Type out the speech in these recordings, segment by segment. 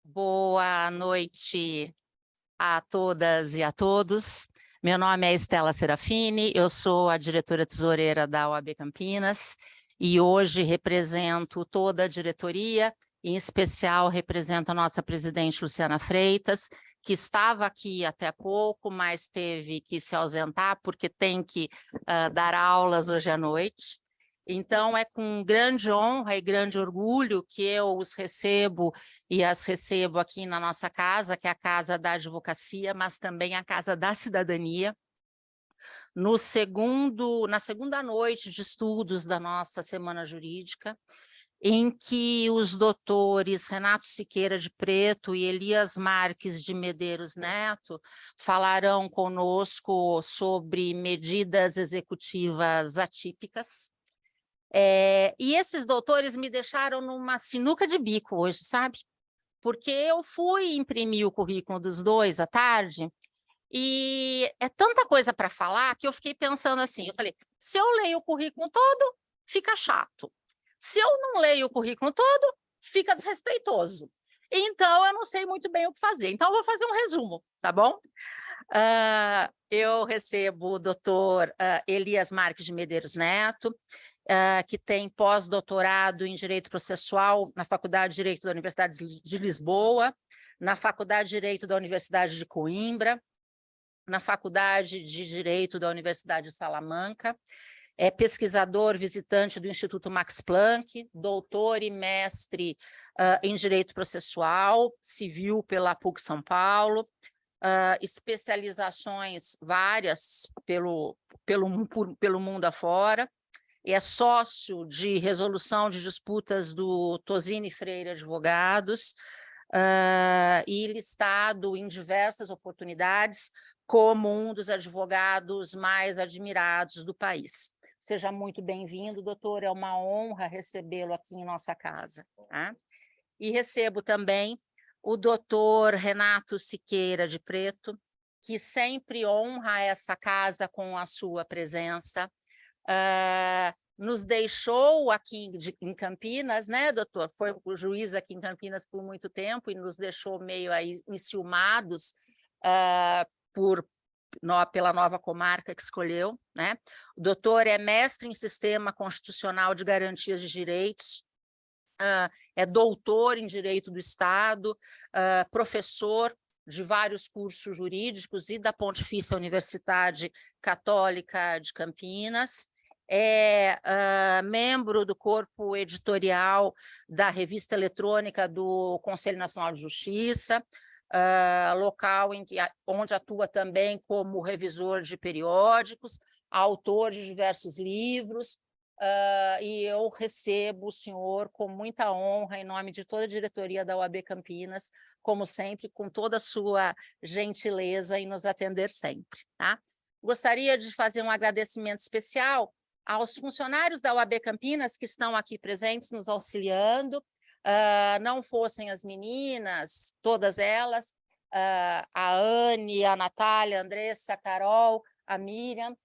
Boa noite a todas e a todos. Meu nome é Estela Serafini, eu sou a diretora tesoureira da OAB Campinas e hoje represento toda a diretoria, em especial represento a nossa presidente Luciana Freitas, que estava aqui até há pouco, mas teve que se ausentar porque tem que dar aulas hoje à noite. Então, é com grande honra e grande orgulho que eu os recebo e as recebo aqui na nossa casa, que é a Casa da Advocacia, mas também a Casa da Cidadania, na segunda noite de estudos da nossa Semana Jurídica, em que os doutores Renato Siqueira de Preto e Elias Marques de Medeiros Neto falarão conosco sobre medidas executivas atípicas. E esses doutores me deixaram numa sinuca de bico hoje, sabe? Porque eu fui imprimir o currículo dos dois à tarde e é tanta coisa para falar que eu fiquei pensando assim, eu falei, se eu leio o currículo todo, fica chato. Se eu não leio o currículo todo, fica desrespeitoso. Então, eu não sei muito bem o que fazer. Então, eu vou fazer um resumo, tá bom? Eu recebo o doutor Elias Marques de Medeiros Neto, que tem pós-doutorado em Direito Processual na Faculdade de Direito da Universidade de Lisboa, na Faculdade de Direito da Universidade de Coimbra, na Faculdade de Direito da Universidade de Salamanca, é pesquisador visitante do Instituto Max Planck, doutor e mestre em Direito Processual Civil pela PUC São Paulo, especializações várias pelo mundo afora, é sócio de resolução de disputas do Tosini Freire Advogados e listado em diversas oportunidades como um dos advogados mais admirados do país. Seja muito bem-vindo, doutor, é uma honra recebê-lo aqui em nossa casa. Tá? E recebo também o doutor Renato Siqueira de Preto, que sempre honra essa casa com a sua presença, nos deixou aqui em Campinas, né, doutor? Foi o juiz aqui em Campinas por muito tempo e nos deixou meio aí enciumados pela nova comarca que escolheu, né? O doutor é mestre em Sistema Constitucional de Garantias de Direitos, é doutor em Direito do Estado, professor de vários cursos jurídicos e da Pontifícia Universidade Católica de Campinas, é membro do corpo editorial da revista eletrônica do Conselho Nacional de Justiça, local onde atua também como revisor de periódicos, autor de diversos livros, e eu recebo o senhor com muita honra, em nome de toda a diretoria da OAB Campinas, como sempre, com toda a sua gentileza em nos atender sempre. Tá? Gostaria de fazer um agradecimento especial aos funcionários da OAB Campinas que estão aqui presentes, nos auxiliando. Não fossem as meninas, todas elas, a Anne, a Natália, a Andressa, a Carol, a Miriam,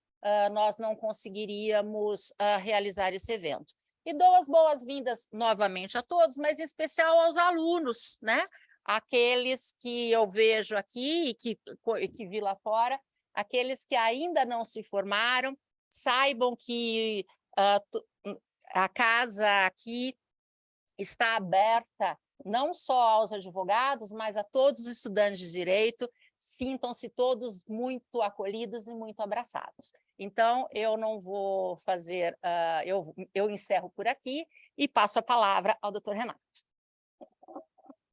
nós não conseguiríamos realizar esse evento. E dou as boas-vindas novamente a todos, mas em especial aos alunos, né? Aqueles que eu vejo aqui e que vi lá fora, aqueles que ainda não se formaram, saibam que a casa aqui está aberta não só aos advogados, mas a todos os estudantes de direito. Sintam-se todos muito acolhidos e muito abraçados. Então, eu não vou fazer, eu encerro por aqui e passo a palavra ao doutor Renato.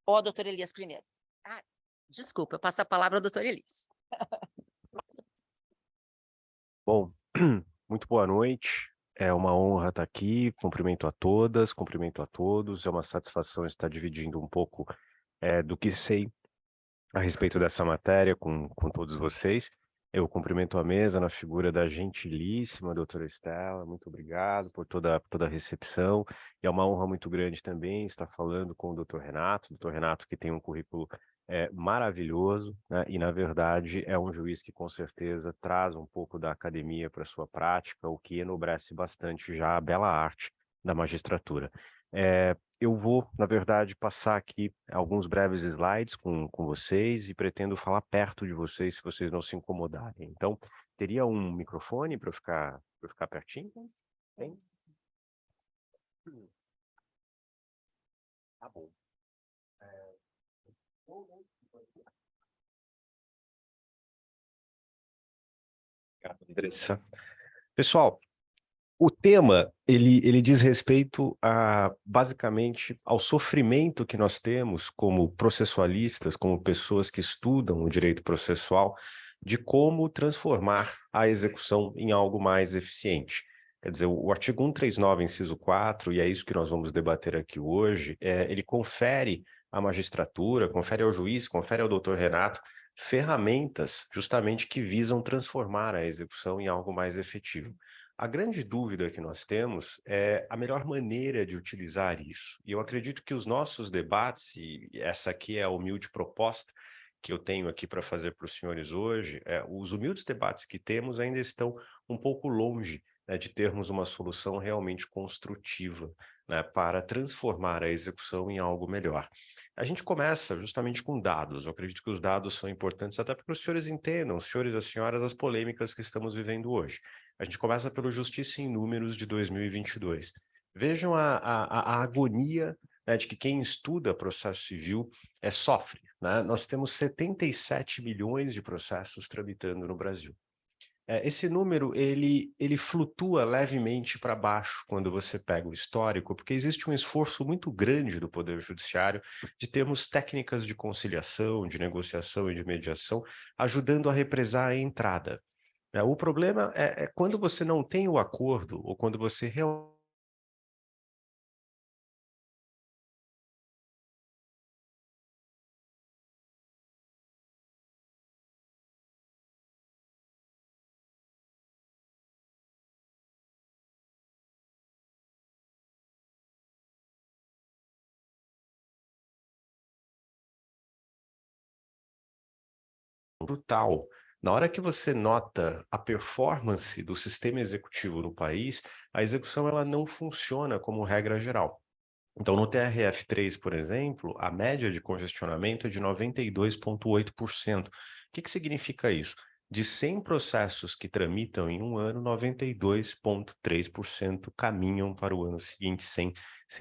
Ou ao doutor Elias primeiro. Desculpa, eu passo a palavra ao doutor Elias. Bom, muito boa noite. É uma honra estar aqui, cumprimento a todas, cumprimento a todos. É uma satisfação estar dividindo um pouco do que sei a respeito dessa matéria com todos vocês. Eu cumprimento a mesa na figura da gentilíssima doutora Estela, muito obrigado por toda a recepção, e é uma honra muito grande também estar falando com o doutor Renato que tem um currículo maravilhoso, né? E na verdade é um juiz que com certeza traz um pouco da academia para a sua prática, o que enobrece bastante já a bela arte da magistratura. Eu vou, na verdade, passar aqui alguns breves slides com vocês e pretendo falar perto de vocês, se vocês não se incomodarem. Então, teria um microfone para eu ficar pertinho? Tem? Tá bom. Obrigado, Andressa. Pessoal, o tema, ele diz respeito basicamente, ao sofrimento que nós temos como processualistas, como pessoas que estudam o direito processual, de como transformar a execução em algo mais eficiente. Quer dizer, o artigo 139, inciso 4, e é isso que nós vamos debater aqui hoje, ele confere à magistratura, confere ao juiz, confere ao doutor Renato, ferramentas justamente que visam transformar a execução em algo mais efetivo. A grande dúvida que nós temos é a melhor maneira de utilizar isso. E eu acredito que os nossos debates, e essa aqui é a humilde proposta que eu tenho aqui para fazer para os senhores hoje, os humildes debates que temos ainda estão um pouco longe, né, de termos uma solução realmente construtiva, né, para transformar a execução em algo melhor. A gente começa justamente com dados. Eu acredito que os dados são importantes até para que os senhores entendam, os senhores e as senhoras, as polêmicas que estamos vivendo hoje. A gente começa pelo Justiça em Números de 2022. Vejam a agonia, né, de que quem estuda processo civil sofre, né? Nós temos 77 milhões de processos tramitando no Brasil. Esse número, ele flutua levemente para baixo quando você pega o histórico, porque existe um esforço muito grande do Poder Judiciário de termos técnicas de conciliação, de negociação e de mediação, ajudando a represar a entrada. O problema é quando você não tem o acordo, ou quando você realmente brutal. Na hora que você nota a performance do sistema executivo no país, a execução ela não funciona como regra geral. Então, no TRF3, por exemplo, a média de congestionamento é de 92,8%. O que significa isso? De 100 processos que tramitam em um ano, 92,3% caminham para o ano seguinte sem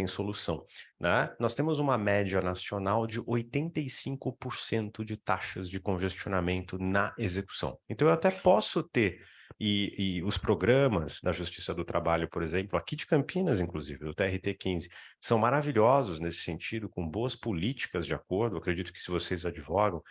solução, né? Nós temos uma média nacional de 85% de taxas de congestionamento na execução. Então, eu até posso ter e os programas da Justiça do Trabalho, por exemplo, aqui de Campinas, inclusive, o TRT15, são maravilhosos nesse sentido, com boas políticas de acordo. Eu acredito que se vocês advogam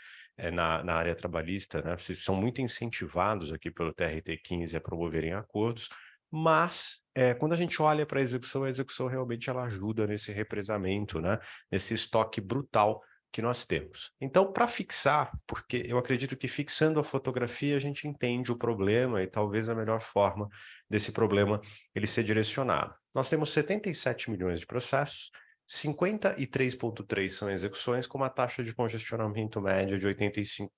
na área trabalhista, né, vocês são muito incentivados aqui pelo TRT15 a promoverem acordos, mas quando a gente olha para a execução realmente ela ajuda nesse represamento, né, nesse estoque brutal que nós temos. Então, para fixar, porque eu acredito que fixando a fotografia a gente entende o problema e talvez a melhor forma desse problema ele ser direcionado. Nós temos 77 milhões de processos, 53,3 são execuções com uma taxa de congestionamento média de 85%.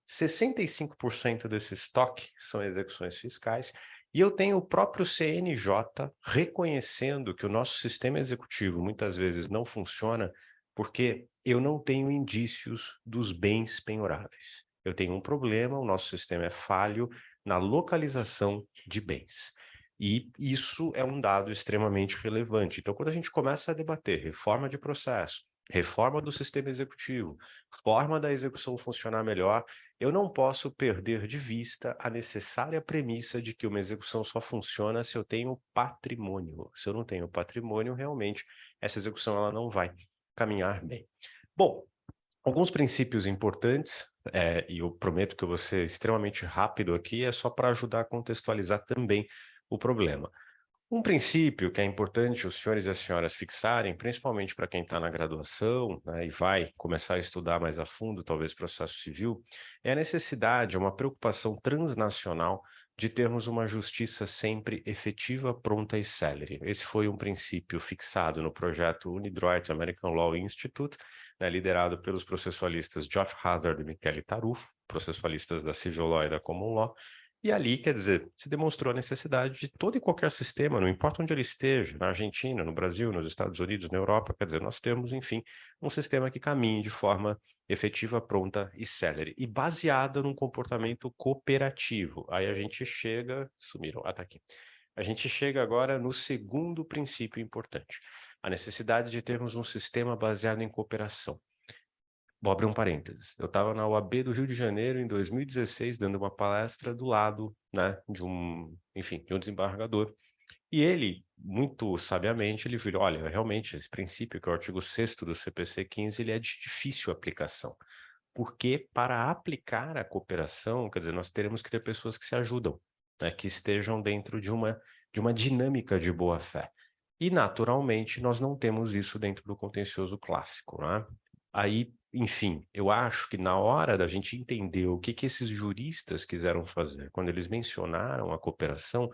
65% desse estoque são execuções fiscais e eu tenho o próprio CNJ reconhecendo que o nosso sistema executivo muitas vezes não funciona porque eu não tenho indícios dos bens penhoráveis. Eu tenho um problema, o nosso sistema é falho na localização de bens. E isso é um dado extremamente relevante. Então, quando a gente começa a debater reforma de processo, reforma do sistema executivo, forma da execução funcionar melhor, eu não posso perder de vista a necessária premissa de que uma execução só funciona se eu tenho patrimônio. Se eu não tenho patrimônio, realmente, essa execução ela não vai caminhar bem. Bom, alguns princípios importantes, e eu prometo que eu vou ser extremamente rápido aqui, é só para ajudar a contextualizar também o problema. Um princípio que é importante os senhores e as senhoras fixarem, principalmente para quem está na graduação, né, e vai começar a estudar mais a fundo, talvez processo civil, é a necessidade, uma preocupação transnacional de termos uma justiça sempre efetiva, pronta e célere. Esse foi um princípio fixado no projeto UniDroit American Law Institute, né, liderado pelos processualistas Geoff Hazard e Michele Tarufo, processualistas da Civil Law e da Common Law. E ali, quer dizer, se demonstrou a necessidade de todo e qualquer sistema, não importa onde ele esteja, na Argentina, no Brasil, nos Estados Unidos, na Europa, quer dizer, nós temos, enfim, um sistema que caminhe de forma efetiva, pronta e célere, e baseada num comportamento cooperativo. Aí a gente chega, sumiram, tá aqui. A gente chega agora no segundo princípio importante, a necessidade de termos um sistema baseado em cooperação. Vou abrir um parênteses. Eu estava na UAB do Rio de Janeiro em 2016, dando uma palestra do lado, né, de um desembargador. E ele, muito sabiamente, ele virou, olha, realmente, esse princípio, que é o artigo 6º do CPC 15, ele é de difícil aplicação. Porque para aplicar a cooperação, quer dizer, nós teremos que ter pessoas que se ajudam, né, que estejam dentro de uma dinâmica de boa-fé. E, naturalmente, nós não temos isso dentro do contencioso clássico, né? Aí, enfim, eu acho que na hora da gente entender o que esses juristas quiseram fazer, quando eles mencionaram a cooperação,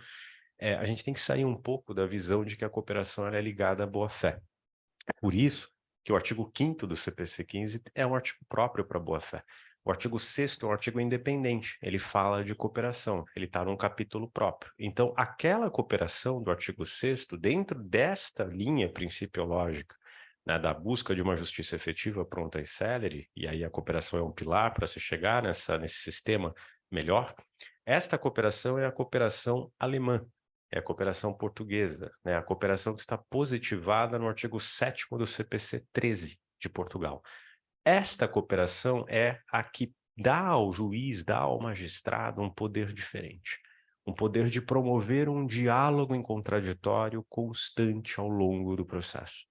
a gente tem que sair um pouco da visão de que a cooperação ela é ligada à boa-fé. É por isso que o artigo 5º do CPC 15 é um artigo próprio para boa-fé. O artigo 6º é um artigo independente, ele fala de cooperação, ele está num capítulo próprio. Então, aquela cooperação do artigo 6º, dentro desta linha principiológica, né, da busca de uma justiça efetiva, pronta e célere, e aí a cooperação é um pilar para se chegar nesse sistema melhor, esta cooperação é a cooperação alemã, é a cooperação portuguesa, né? A cooperação que está positivada no artigo 7º do CPC 13 de Portugal. Esta cooperação é a que dá ao juiz, dá ao magistrado um poder diferente, um poder de promover um diálogo em contraditório constante ao longo do processo.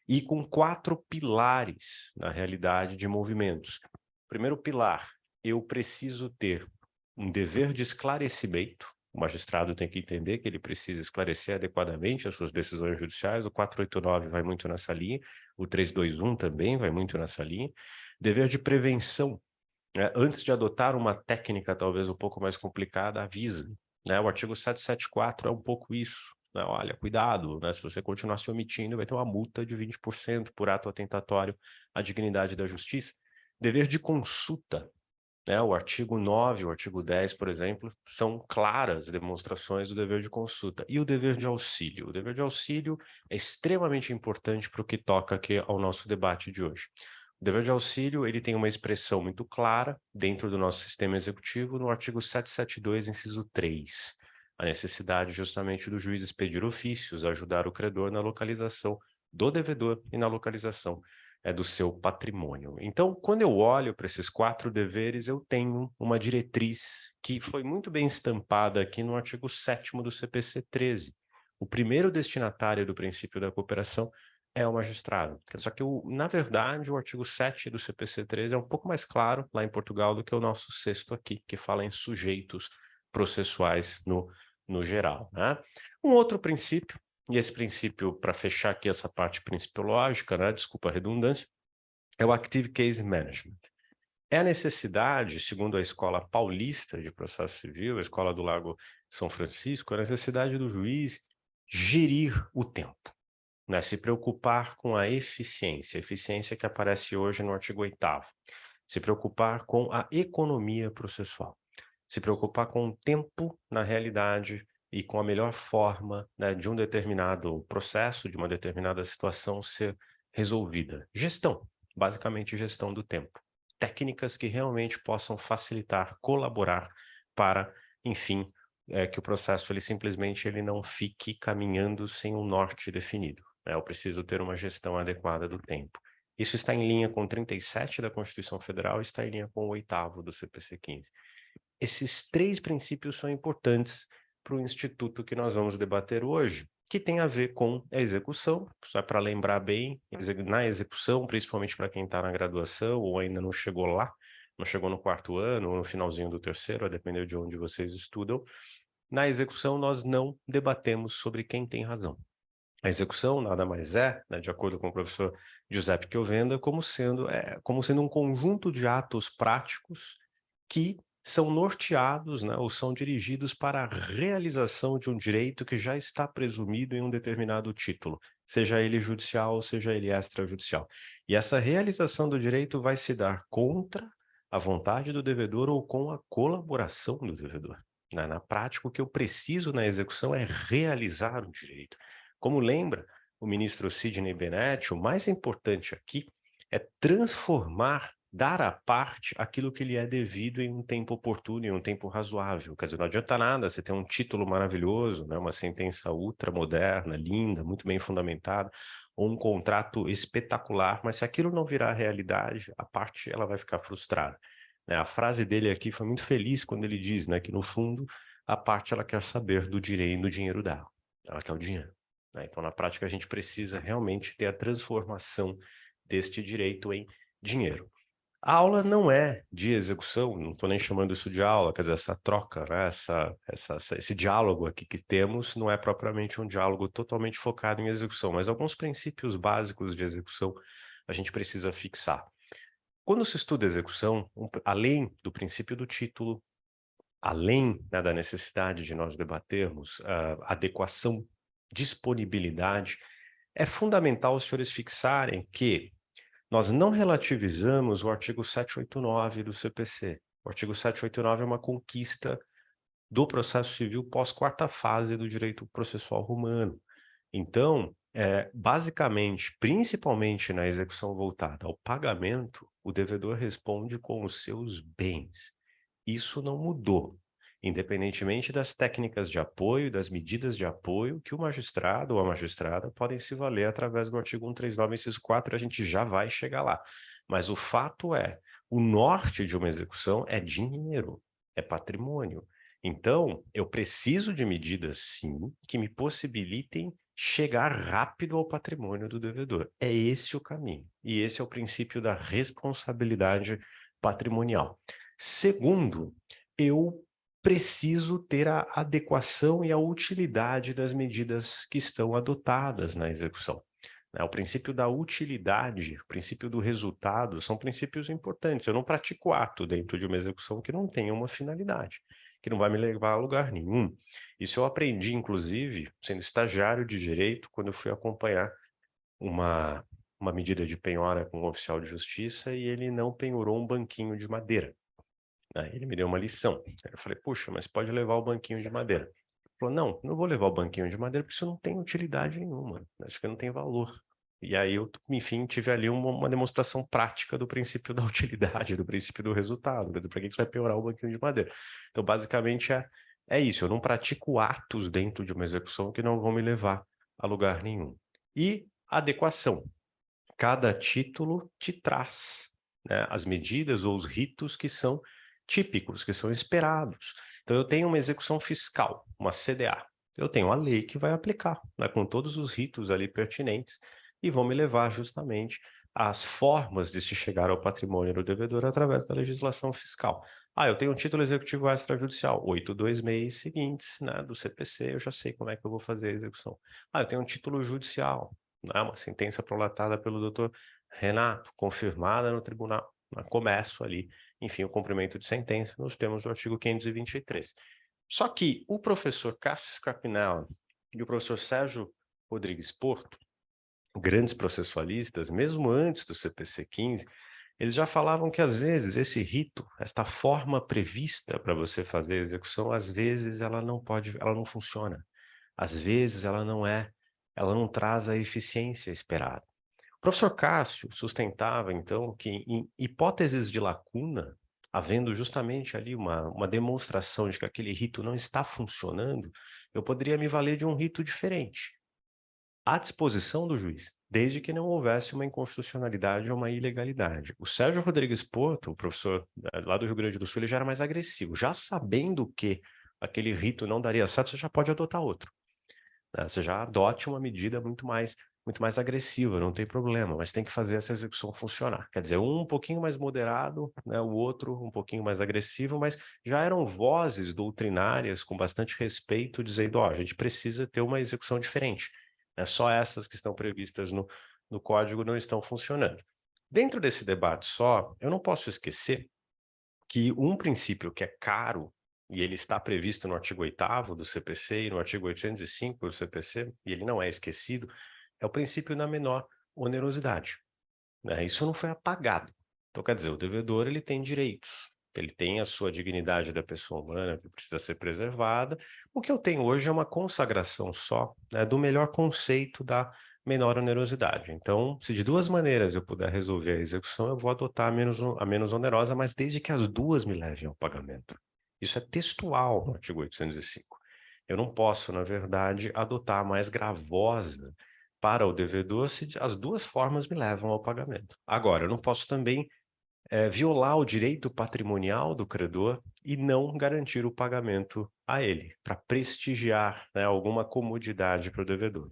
E com 4 pilares, na realidade, de movimentos. Primeiro pilar, eu preciso ter um dever de esclarecimento. O magistrado tem que entender que ele precisa esclarecer adequadamente as suas decisões judiciais. O 489 vai muito nessa linha, o 321 também vai muito nessa linha. Dever de prevenção, né? Antes de adotar uma técnica talvez um pouco mais complicada, avisa, né? O artigo 774 é um pouco isso, né? Olha, cuidado, né? Se você continuar se omitindo, vai ter uma multa de 20% por ato atentatório à dignidade da justiça. Dever de consulta, né? O artigo 9, o artigo 10, por exemplo, são claras demonstrações do dever de consulta. E o dever de auxílio? O dever de auxílio é extremamente importante para o que toca aqui ao nosso debate de hoje. O dever de auxílio, ele tem uma expressão muito clara dentro do nosso sistema executivo no artigo 772, inciso 3. A necessidade justamente do juiz expedir ofícios, ajudar o credor na localização do devedor e na localização do seu patrimônio. Então, quando eu olho para esses 4 deveres, eu tenho uma diretriz que foi muito bem estampada aqui no artigo 7º do CPC 13. O primeiro destinatário do princípio da cooperação é o magistrado. Só que, na verdade, o artigo 7 do CPC 13 é um pouco mais claro lá em Portugal do que o nosso 6º aqui, que fala em sujeitos processuais no geral, né? Um outro princípio, e esse princípio, para fechar aqui essa parte principiológica, né, desculpa a redundância, é o Active Case Management. É a necessidade, segundo a Escola Paulista de Processo Civil, a Escola do Lago São Francisco, a necessidade do juiz gerir o tempo, né, se preocupar com a eficiência que aparece hoje no artigo 8º, se preocupar com a economia processual, se preocupar com o tempo na realidade e com a melhor forma, né, de um determinado processo, de uma determinada situação ser resolvida. Gestão, basicamente gestão do tempo. Técnicas que realmente possam facilitar, colaborar para, enfim, que o processo ele não fique caminhando sem um norte definido, né? Eu preciso ter uma gestão adequada do tempo. Isso está em linha com o 37 da Constituição Federal e está em linha com o 8º do CPC 15. Esses 3 princípios são importantes para o instituto que nós vamos debater hoje, que tem a ver com a execução, só para lembrar bem, na execução, principalmente para quem está na graduação ou ainda não chegou lá, não chegou no 4º ano ou no finalzinho do 3º, a depender de onde vocês estudam, Na execução, nós não debatemos sobre quem tem razão. A execução nada mais é, né, de acordo com o professor Giuseppe Chiovenda, como sendo um conjunto de atos práticos que são norteados, né, ou são dirigidos para a realização de um direito que já está presumido em um determinado título, seja ele judicial, seja ele extrajudicial. E essa realização do direito vai se dar contra a vontade do devedor ou com a colaboração do devedor. Na prática, o que eu preciso na execução é realizar o direito. Como lembra o ministro Sidney Bennett, o mais importante aqui é transformar, dar à parte aquilo que lhe é devido em um tempo oportuno, em um tempo razoável. Quer dizer, não adianta nada você ter um título maravilhoso, né, uma sentença ultramoderna, linda, muito bem fundamentada, ou um contrato espetacular, mas se aquilo não virar realidade, a parte ela vai ficar frustrada. Né? A frase dele aqui foi muito feliz quando ele diz, né, que no fundo a parte ela quer saber do direito, do dinheiro dela. Ela quer o dinheiro. Né? Então, na prática, a gente precisa realmente ter a transformação deste direito em dinheiro. A aula não é de execução, não estou nem chamando isso de aula, quer dizer, essa troca, né? Esse diálogo aqui que temos não é propriamente um diálogo totalmente focado em execução, mas alguns princípios básicos de execução a gente precisa fixar. Quando se estuda execução, além do princípio do título, além, né, da necessidade de nós debatermos adequação, disponibilidade, é fundamental os senhores fixarem que nós não relativizamos o artigo 789 do CPC. O artigo 789 é uma conquista do processo civil pós-quarta fase do direito processual romano. Então, basicamente, principalmente na execução voltada ao pagamento, o devedor responde com os seus bens. Isso não mudou, independentemente das técnicas de apoio, das medidas de apoio que o magistrado ou a magistrada podem se valer através do artigo 139, inciso 4, a gente já vai chegar lá. Mas o fato é, o norte de uma execução é dinheiro, é patrimônio. Então, eu preciso de medidas, sim, que me possibilitem chegar rápido ao patrimônio do devedor. É esse o caminho. E esse é o princípio da responsabilidade patrimonial. Segundo, eu preciso ter a adequação e a utilidade das medidas que estão adotadas na execução. O princípio da utilidade, o princípio do resultado, são princípios importantes. Eu não pratico ato dentro de uma execução que não tenha uma finalidade, que não vai me levar a lugar nenhum. Isso eu aprendi, inclusive, sendo estagiário de direito, quando eu fui acompanhar uma medida de penhora com um oficial de justiça e ele não penhorou um banquinho de madeira. Aí ele me deu uma lição. Eu falei, puxa, mas pode levar o banquinho de madeira. Ele falou, não vou levar o banquinho de madeira porque isso não tem utilidade nenhuma. Acho que não tem valor. E aí eu, enfim, tive ali uma demonstração prática do princípio da utilidade, do princípio do resultado. Para que você vai piorar o banquinho de madeira? Então, basicamente, é isso. Eu não pratico atos dentro de uma execução que não vão me levar a lugar nenhum. E adequação. Cada título te traz, né, as medidas ou os ritos que são típicos, que são esperados. Então, eu tenho uma execução fiscal, uma CDA. Eu tenho a lei que vai aplicar, né, com todos os ritos ali pertinentes e vão me levar justamente às formas de se chegar ao patrimônio do devedor através da legislação fiscal. Eu tenho um título executivo extrajudicial, 826 seguintes, né, do CPC, eu já sei como é que eu vou fazer a execução. Eu tenho um título judicial, né, uma sentença prolatada pelo doutor Renato, confirmada no tribunal, começo ali, enfim, o cumprimento de sentença nos termos do artigo 523. Só que o professor Cássio Scarpinelli e o professor Sérgio Rodrigues Porto, grandes processualistas, mesmo antes do CPC 15, eles já falavam que às vezes esse rito, esta forma prevista para você fazer a execução, às vezes ela não funciona. Às vezes ela não traz a eficiência esperada. O professor Cássio sustentava, então, que em hipóteses de lacuna, havendo justamente ali uma demonstração de que aquele rito não está funcionando, eu poderia me valer de um rito diferente, à disposição do juiz, desde que não houvesse uma inconstitucionalidade ou uma ilegalidade. O Sérgio Rodrigues Porto, o professor lá do Rio Grande do Sul, ele já era mais agressivo. Já sabendo que aquele rito não daria certo, você já pode adotar outro. Né? Você já adote uma medida muito mais muito mais agressiva, não tem problema, mas tem que fazer essa execução funcionar. Quer dizer, um pouquinho mais moderado, né, o outro um pouquinho mais agressivo, mas já eram vozes doutrinárias com bastante respeito, dizendo, ó, a gente precisa ter uma execução diferente. Né? Só essas que estão previstas no código não estão funcionando. Dentro desse debate só, eu não posso esquecer que um princípio que é caro, e ele está previsto no artigo 8º do CPC e no artigo 805 do CPC, e ele não é esquecido, é o princípio da menor onerosidade. Né? Isso não foi apagado. Então, quer dizer, o devedor ele tem direitos, ele tem a sua dignidade da pessoa humana que precisa ser preservada. O que eu tenho hoje é uma consagração só, né, do melhor conceito da menor onerosidade. Então, se de duas maneiras eu puder resolver a execução, eu vou adotar a menos onerosa, mas desde que as duas me levem ao pagamento. Isso é textual no artigo 805. Eu não posso, na verdade, adotar a mais gravosa para o devedor se as duas formas me levam ao pagamento. Agora, eu não posso também violar o direito patrimonial do credor e não garantir o pagamento a ele, para prestigiar, né, alguma comodidade para o devedor.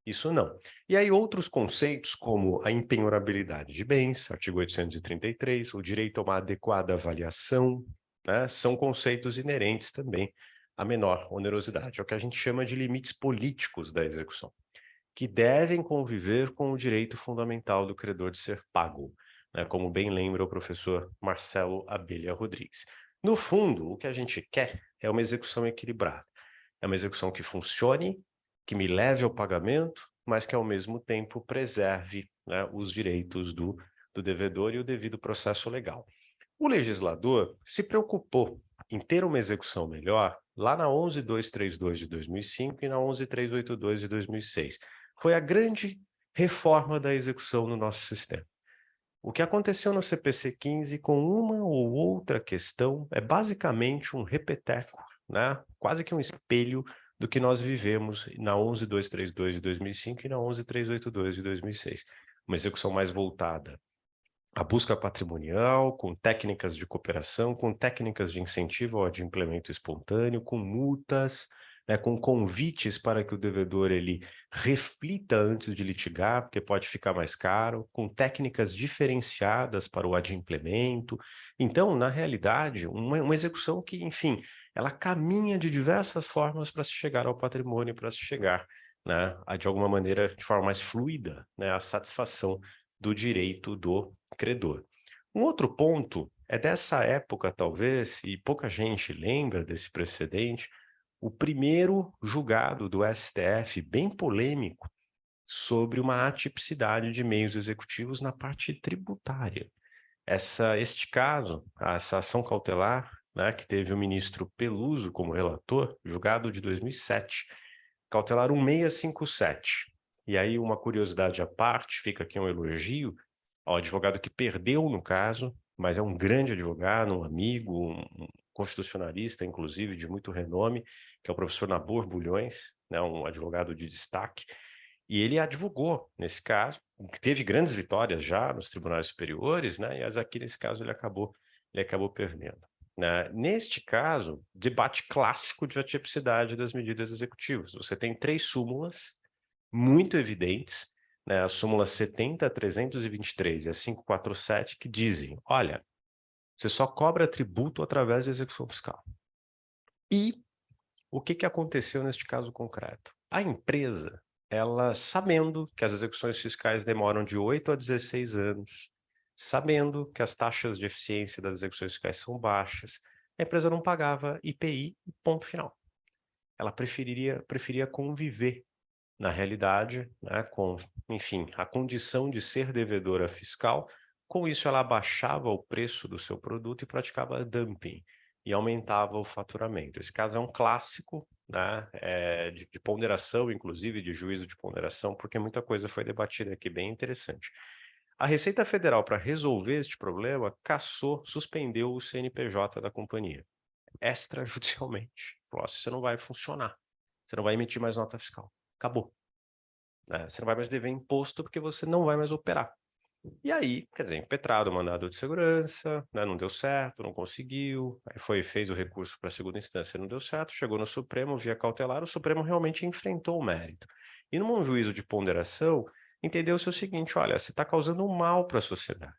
Isso não. E aí outros conceitos, como a impenhorabilidade de bens, artigo 833, o direito a uma adequada avaliação, né, são conceitos inerentes também à menor onerosidade, é o que a gente chama de limites políticos da execução, que devem conviver com o direito fundamental do credor de ser pago, né, como bem lembra o professor Marcelo Abelha Rodrigues. No fundo, o que a gente quer é uma execução equilibrada. É uma execução que funcione, que me leve ao pagamento, mas que ao mesmo tempo preserve, né, os direitos do devedor e o devido processo legal. O legislador se preocupou em ter uma execução melhor lá na 11.232 de 2005 e na 11.382 de 2006. Foi a grande reforma da execução no nosso sistema. O que aconteceu no CPC 15 com uma ou outra questão é basicamente um repeteco, né? Quase que um espelho do que nós vivemos na 11.232 de 2005 e na 11.382 de 2006. Uma execução mais voltada à busca patrimonial, com técnicas de cooperação, com técnicas de incentivo ao adimplemento espontâneo, com multas, né, com convites para que o devedor ele reflita antes de litigar, porque pode ficar mais caro, com técnicas diferenciadas para o adimplemento. Então, na realidade, uma execução que, enfim, ela caminha de diversas formas para se chegar ao patrimônio, para se chegar, né, de alguma maneira, de forma mais fluida, né, à satisfação do direito do credor. Um outro ponto é dessa época, talvez, e pouca gente lembra desse precedente, o primeiro julgado do STF, bem polêmico, sobre uma atipicidade de meios executivos na parte tributária. Este caso, essa ação cautelar, né, que teve o ministro Peluso como relator, julgado de 2007, cautelar 1657. E aí uma curiosidade à parte, fica aqui um elogio ao advogado que perdeu no caso, mas é um grande advogado, um amigo, um constitucionalista, inclusive, de muito renome, que é o professor Nabor Bulhões, né, um advogado de destaque, e ele advogou nesse caso, que teve grandes vitórias já nos tribunais superiores, né, e aqui nesse caso ele acabou perdendo. Né? Neste caso, debate clássico de atipicidade das medidas executivas. Você tem 3 súmulas muito evidentes, né, a súmula 70, 323 e a 547, que dizem, olha, você só cobra tributo através de execução fiscal. E o que aconteceu neste caso concreto? A empresa, ela sabendo que as execuções fiscais demoram de 8 a 16 anos, sabendo que as taxas de eficiência das execuções fiscais são baixas, a empresa não pagava IPI, ponto final. Ela preferia conviver na realidade, né, com, enfim, a condição de ser devedora fiscal. Com isso, ela abaixava o preço do seu produto e praticava dumping e aumentava o faturamento. Esse caso é um clássico, né, de ponderação, inclusive de juízo de ponderação, porque muita coisa foi debatida aqui, bem interessante. A Receita Federal, para resolver este problema, suspendeu o CNPJ da companhia, extrajudicialmente. Falou, você não vai funcionar, você não vai emitir mais nota fiscal. Acabou. Né? Você não vai mais dever imposto porque você não vai mais operar. E aí, quer dizer, impetrado o mandado de segurança, né? Não deu certo, não conseguiu, aí fez o recurso para a segunda instância, não deu certo, chegou no Supremo, via cautelar, o Supremo realmente enfrentou o mérito E num juízo de ponderação, entendeu-se o seguinte, olha, você está causando um mal para a sociedade,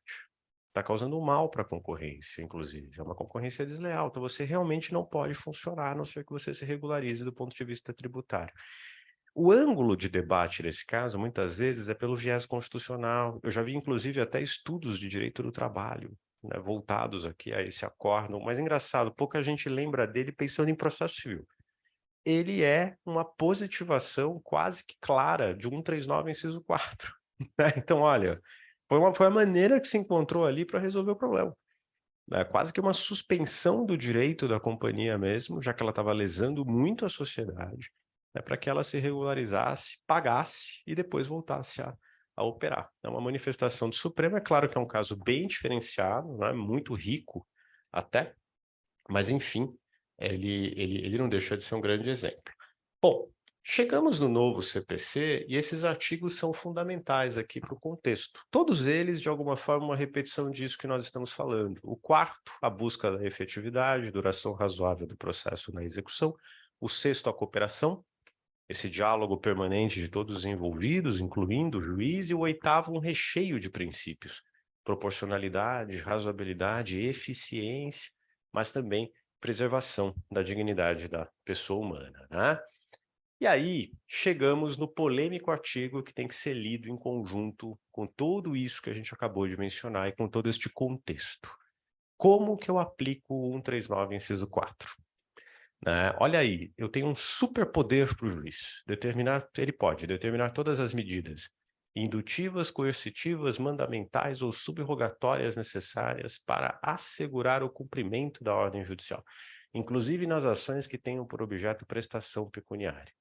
está causando um mal para a concorrência, inclusive, é uma concorrência desleal, então você realmente não pode funcionar, a não ser que você se regularize do ponto de vista tributário. O ângulo de debate nesse caso, muitas vezes, é pelo viés constitucional. Eu já vi, inclusive, até estudos de direito do trabalho, né, voltados aqui a esse acórdão, mas engraçado, pouca gente lembra dele pensando em processo civil. Ele é uma positivação quase que clara de 139, inciso 4. Né? Então, olha, foi a maneira que se encontrou ali para resolver o problema. É quase que uma suspensão do direito da companhia mesmo, já que ela estava lesando muito a sociedade, né, para que ela se regularizasse, pagasse e depois voltasse a operar. É uma manifestação do Supremo, é claro que é um caso bem diferenciado, né, muito rico até, mas enfim, ele não deixa de ser um grande exemplo. Bom, chegamos no novo CPC e esses artigos são fundamentais aqui para o contexto. Todos eles, de alguma forma, uma repetição disso que nós estamos falando. O quarto, a busca da efetividade, duração razoável do processo na execução. O sexto, a cooperação, esse diálogo permanente de todos os envolvidos, incluindo o juiz. E o oitavo, um recheio de princípios. Proporcionalidade, razoabilidade, eficiência, mas também preservação da dignidade da pessoa humana, né? E aí, chegamos no polêmico artigo que tem que ser lido em conjunto com tudo isso que a gente acabou de mencionar e com todo este contexto. Como que eu aplico o 139, inciso 4? Olha aí, eu tenho um superpoder para o juiz. Ele pode determinar todas as medidas indutivas, coercitivas, mandamentais ou subrogatórias necessárias para assegurar o cumprimento da ordem judicial, inclusive nas ações que tenham por objeto prestação pecuniária.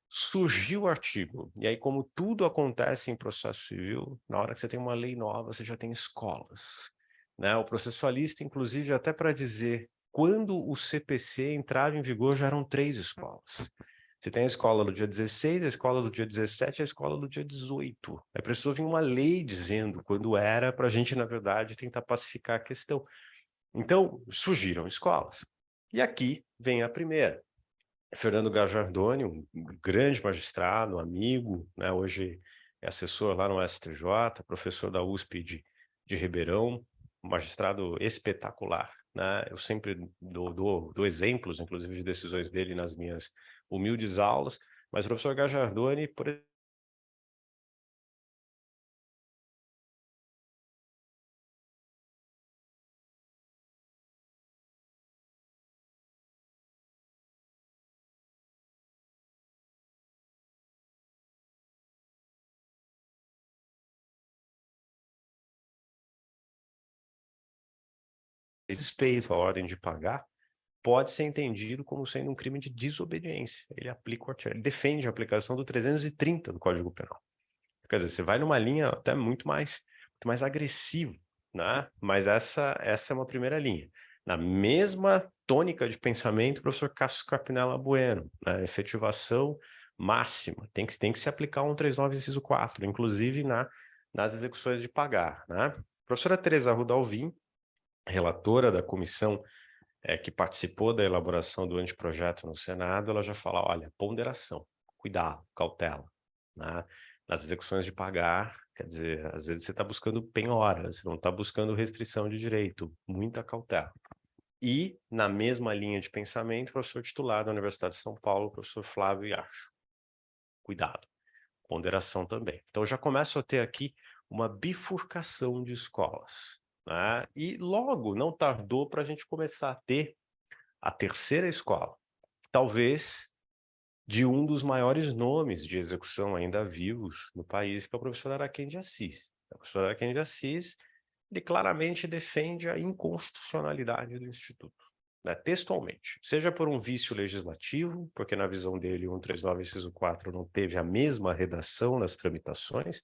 Surgiu o artigo, e aí como tudo acontece em processo civil, na hora que você tem uma lei nova, você já tem escolas, né? O processualista, inclusive, até para dizer quando o CPC entrava em vigor, já eram 3 escolas. Você tem a escola do dia 16, a escola do dia 17 e a escola do dia 18. Aí precisou vir uma lei dizendo quando era, para a gente, na verdade, tentar pacificar a questão. Então, surgiram escolas. E aqui vem a primeira. Fernando Gajardoni, um grande magistrado, amigo, né, hoje é assessor lá no STJ, professor da USP de Ribeirão, um magistrado espetacular, né? Eu sempre dou exemplos, inclusive, de decisões dele nas minhas humildes aulas, mas o professor Gajardoni, por respeito à ordem de pagar, pode ser entendido como sendo um crime de desobediência. Ele aplica o artigo, ele defende a aplicação do 330 do Código Penal. Quer dizer, você vai numa linha até muito mais agressiva, né? Mas essa é uma primeira linha. Na mesma tônica de pensamento, o professor Cássio Carpinella Bueno, né? Efetivação máxima. Tem que se aplicar o 139, inciso 4, inclusive nas execuções de pagar, né? A professora Teresa Arruda Alvim, relatora da comissão que participou da elaboração do anteprojeto no Senado, ela já fala, olha, ponderação, cuidado, cautela, né? Nas execuções de pagar, quer dizer, às vezes você está buscando penhora, você não está buscando restrição de direito, muita cautela. E, na mesma linha de pensamento, o professor titular da Universidade de São Paulo, o professor Flávio Iacho. Cuidado, ponderação também. Então, eu já começo a ter aqui uma bifurcação de escolas, né? E logo, não tardou para a gente começar a ter a terceira escola, talvez de um dos maiores nomes de execução ainda vivos no país, que é o professor Araquém de Assis. O professor Araquém de Assis, ele claramente defende a inconstitucionalidade do Instituto, né, textualmente. Seja por um vício legislativo, porque na visão dele o 139, inciso 4 não teve a mesma redação nas tramitações,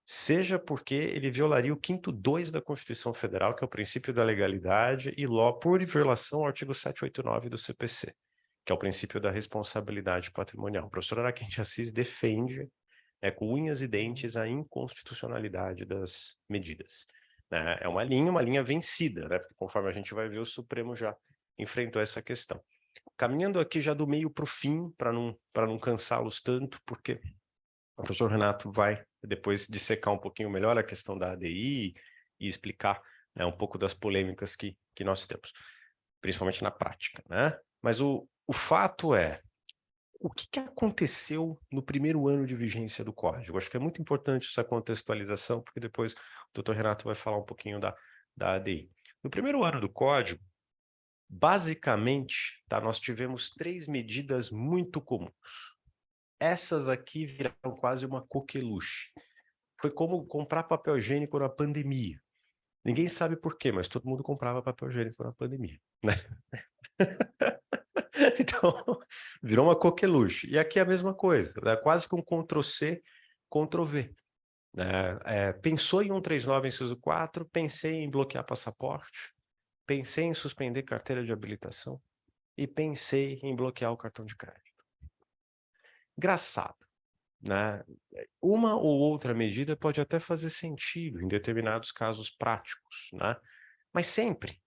seja porque ele violaria o 5º 2 da Constituição Federal, que é o princípio da legalidade, e por violação ao artigo 789 do CPC, que é o princípio da responsabilidade patrimonial. O professor Araquém de Assis defende com unhas e dentes a inconstitucionalidade das medidas. Né? É uma linha vencida, né? Porque conforme a gente vai ver, o Supremo já enfrentou essa questão. Caminhando aqui já do meio para o fim, para não cansá-los tanto, porque O professor Renato vai depois dissecar um pouquinho melhor a questão da ADI e explicar, né, um pouco das polêmicas que nós temos, principalmente na prática, né? Mas o fato é, o que aconteceu no primeiro ano de vigência do código? Acho que é muito importante essa contextualização, porque depois o doutor Renato vai falar um pouquinho da ADI. No primeiro ano do código, basicamente, tá, nós tivemos 3 medidas muito comuns. Essas aqui viraram quase uma coqueluche. Foi como comprar papel higiênico na pandemia. Ninguém sabe por quê, mas todo mundo comprava papel higiênico na pandemia, né? Então, virou uma coqueluche. E aqui é a mesma coisa, né? Quase que um Ctrl+C, Ctrl+V. Pensou em 139, inciso 4, pensei em bloquear passaporte, pensei em suspender carteira de habilitação e pensei em bloquear o cartão de crédito. Engraçado, né? Uma ou outra medida pode até fazer sentido em determinados casos práticos, né? Mas sempre.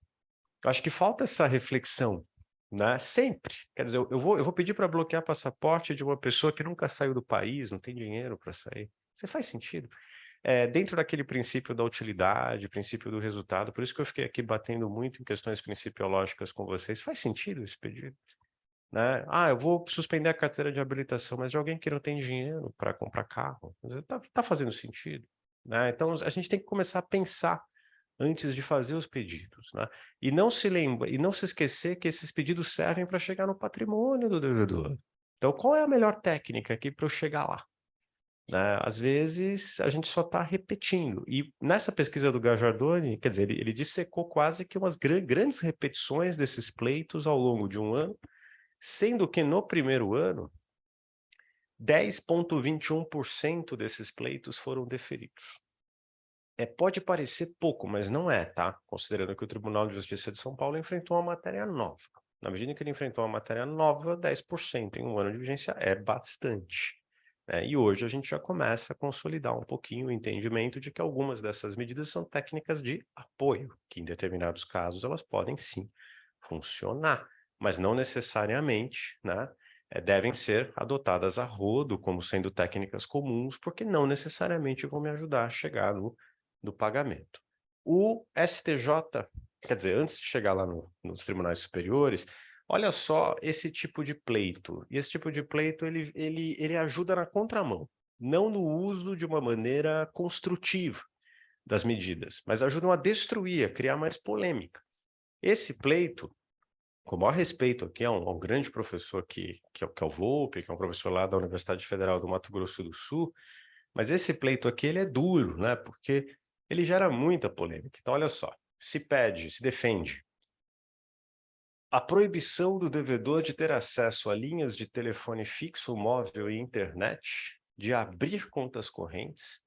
Eu acho que falta essa reflexão, né? Sempre. Quer dizer, eu vou pedir para bloquear passaporte de uma pessoa que nunca saiu do país, não tem dinheiro para sair. Isso faz sentido. Dentro daquele princípio da utilidade, princípio do resultado, por isso que eu fiquei aqui batendo muito em questões principiológicas com vocês. Faz sentido esse pedido? Né? Ah, eu vou suspender a carteira de habilitação, mas de alguém que não tem dinheiro para comprar carro. Tá fazendo sentido, né? Então, a gente tem que começar a pensar antes de fazer os pedidos, né? E não se esquecer que esses pedidos servem para chegar no patrimônio do devedor. Então, qual é a melhor técnica aqui para eu chegar lá? Né? Às vezes, a gente só está repetindo. E nessa pesquisa do Gajardoni, quer dizer, ele dissecou quase que umas grandes repetições desses pleitos ao longo de um ano, sendo que no primeiro ano, 10,21% desses pleitos foram deferidos. Pode parecer pouco, mas não é, tá? Considerando que o Tribunal de Justiça de São Paulo enfrentou uma matéria nova. Na medida que ele enfrentou uma matéria nova, 10% em um ano de vigência é bastante, né? E hoje a gente já começa a consolidar um pouquinho o entendimento de que algumas dessas medidas são técnicas de apoio, que em determinados casos elas podem sim funcionar, mas não necessariamente, né, devem ser adotadas a rodo como sendo técnicas comuns, porque não necessariamente vão me ajudar a chegar no pagamento. O STJ, quer dizer, antes de chegar lá nos tribunais superiores, olha só esse tipo de pleito. E esse tipo de pleito, ele ajuda na contramão, não no uso de uma maneira construtiva das medidas, mas ajudam a destruir, a criar mais polêmica. Esse pleito, com o maior respeito aqui, é um grande professor que é o Volpe, que é um professor lá da Universidade Federal do Mato Grosso do Sul, mas esse pleito aqui ele é duro, né? Porque ele gera muita polêmica. Então, olha só, se defende a proibição do devedor de ter acesso a linhas de telefone fixo, móvel e internet, de abrir contas correntes,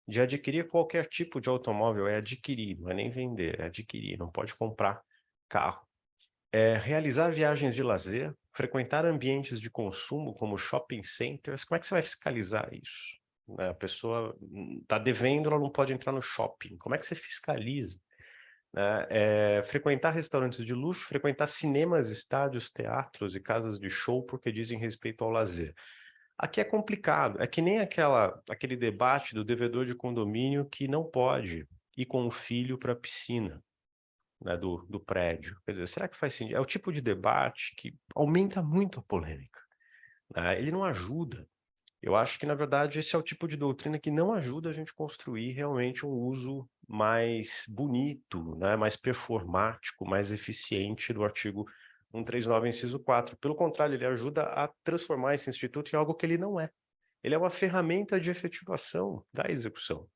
de adquirir qualquer tipo de automóvel, adquirir, não é nem vender, é adquirir, não pode comprar carro. Realizar viagens de lazer, frequentar ambientes de consumo como shopping centers. Como é que você vai fiscalizar isso? A pessoa está devendo, ela não pode entrar no shopping. Como é que você fiscaliza? Frequentar restaurantes de luxo, frequentar cinemas, estádios, teatros e casas de show porque dizem respeito ao lazer. Aqui é complicado, é que nem aquele debate do devedor de condomínio que não pode ir com o filho para a piscina, né, do prédio. Quer dizer, será que faz sentido? É o tipo de debate que aumenta muito a polêmica, né? Ele não ajuda. Eu acho que, na verdade, esse é o tipo de doutrina que não ajuda a gente construir realmente um uso mais bonito, né, mais performático, mais eficiente do artigo 139, inciso 4. Pelo contrário, ele ajuda a transformar esse instituto em algo que ele não é. Ele é uma ferramenta de efetivação da execução,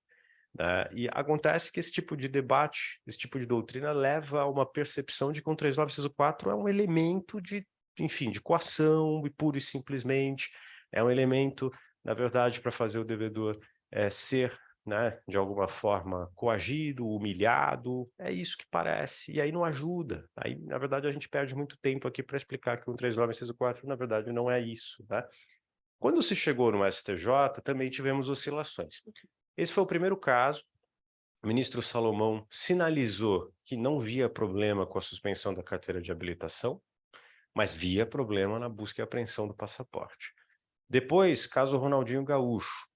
né? E acontece que esse tipo de debate, esse tipo de doutrina leva a uma percepção de que o 139, inciso 4 é um elemento de, enfim, de coação e pura e simplesmente é um elemento, na verdade, para fazer o devedor ser, né, de alguma forma coagido, humilhado. É isso que parece, e aí não ajuda. Aí, na verdade, a gente perde muito tempo aqui para explicar que o 139, inciso 4, na verdade, não é isso, né? Quando se chegou no STJ, também tivemos oscilações. Esse foi o primeiro caso. O ministro Salomão sinalizou que não via problema com a suspensão da carteira de habilitação, mas via problema na busca e apreensão do passaporte. Depois, caso Ronaldinho Gaúcho,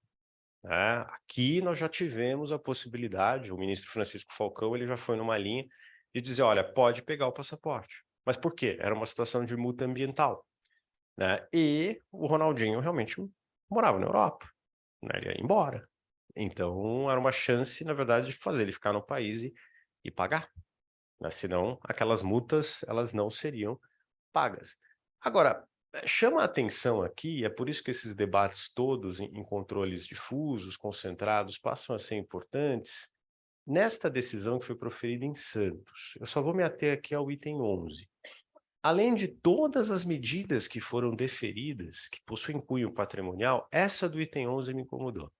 né? Aqui nós já tivemos a possibilidade, o ministro Francisco Falcão ele já foi numa linha de dizer, olha, pode pegar o passaporte. Mas por quê? Era uma situação de multa ambiental, né? E o Ronaldinho realmente morava na Europa, né? Ele ia embora. Então, era uma chance, na verdade, de fazer ele ficar no país e pagar, né? Senão, aquelas multas, elas não seriam pagas. Agora, chama a atenção aqui, é por isso que esses debates todos em controles difusos, concentrados, passam a ser importantes, nesta decisão que foi proferida em Santos. Eu só vou me ater aqui ao item 11. Além de todas as medidas que foram deferidas, que possuem cunho patrimonial, essa do item 11 me incomodou.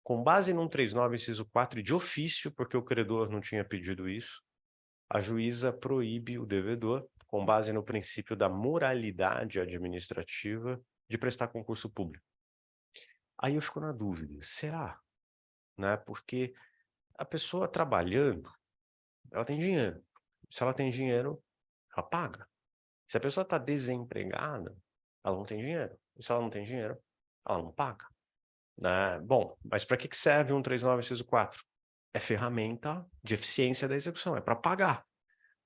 Com base no 139, inciso 4, e de ofício, porque o credor não tinha pedido isso, a juíza proíbe o devedor, com base no princípio da moralidade administrativa, de prestar concurso público. Aí eu fico na dúvida, será? Né? Porque a pessoa trabalhando, ela tem dinheiro. Se ela tem dinheiro, ela paga. Se a pessoa está desempregada, ela não tem dinheiro. E se ela não tem dinheiro, ela não paga. Né? Bom, mas para que serve o 139, inciso 4? É ferramenta de eficiência da execução, é para pagar.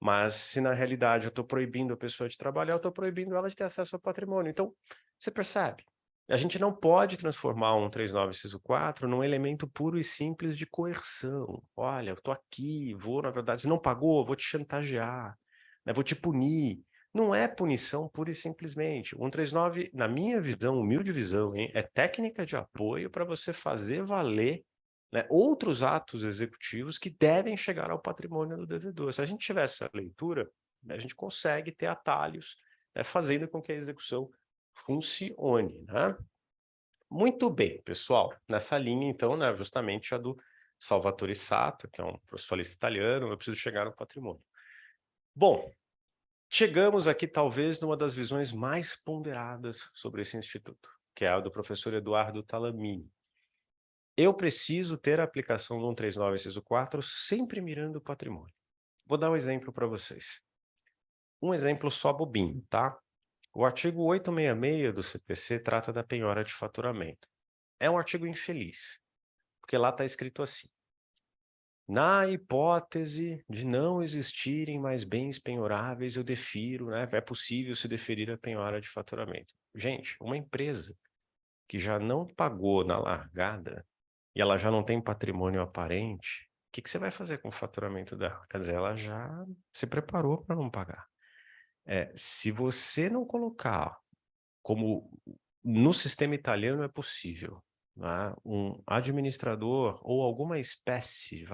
Mas se na realidade eu estou proibindo a pessoa de trabalhar, eu estou proibindo ela de ter acesso ao patrimônio. Então, você percebe? A gente não pode transformar o 139, inciso 4 num elemento puro e simples de coerção. Olha, eu estou aqui, vou, na verdade, se não pagou, vou te chantagear, né, vou te punir. Não é punição pura e simplesmente. O 139, na minha visão, humilde visão, hein, é técnica de apoio para você fazer valer, né, outros atos executivos que devem chegar ao patrimônio do devedor. Se a gente tiver essa leitura, né, a gente consegue ter atalhos, né, fazendo com que a execução funcione, né? Muito bem, pessoal. Nessa linha, então, né, justamente a do Salvatore Sato, que é um processualista italiano, eu preciso chegar no patrimônio. Bom, chegamos aqui talvez numa das visões mais ponderadas sobre esse instituto, que é a do professor Eduardo Talamini. Eu preciso ter a aplicação do 139, inciso 4, sempre mirando o patrimônio. Vou dar um exemplo para vocês. Um exemplo só bobinho, tá? O artigo 866 do CPC trata da penhora de faturamento. É um artigo infeliz, porque lá está escrito assim: na hipótese de não existirem mais bens penhoráveis, eu defiro, né? É possível se deferir a penhora de faturamento. Gente, uma empresa que já não pagou na largada e ela já não tem patrimônio aparente, o que você vai fazer com o faturamento dela? Quer dizer, ela já se preparou para não pagar. Se você não colocar como no sistema italiano é possível, né, um administrador ou alguma espécie,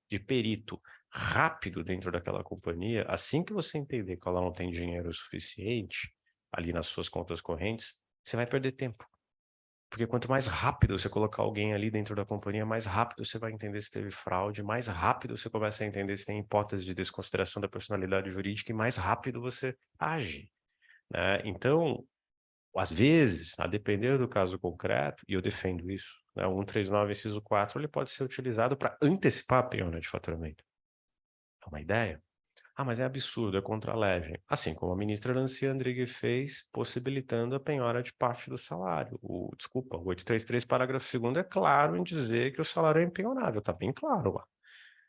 de perito rápido dentro daquela companhia, assim que você entender que ela não tem dinheiro suficiente ali nas suas contas correntes, você vai perder tempo. Porque quanto mais rápido você colocar alguém ali dentro da companhia, mais rápido você vai entender se teve fraude, mais rápido você começa a entender se tem hipótese de desconsideração da personalidade jurídica e mais rápido você age, né? Então, às vezes, a depender do caso concreto, e eu defendo isso, né, o 139, inciso 4, ele pode ser utilizado para antecipar a penhora de faturamento. É uma ideia? Ah, mas é absurdo, é contra a lei. Assim como a ministra Nancy Andrighi fez, possibilitando a penhora de parte do salário. O 833, parágrafo 2º, é claro em dizer que o salário é impenhorável, está bem claro lá.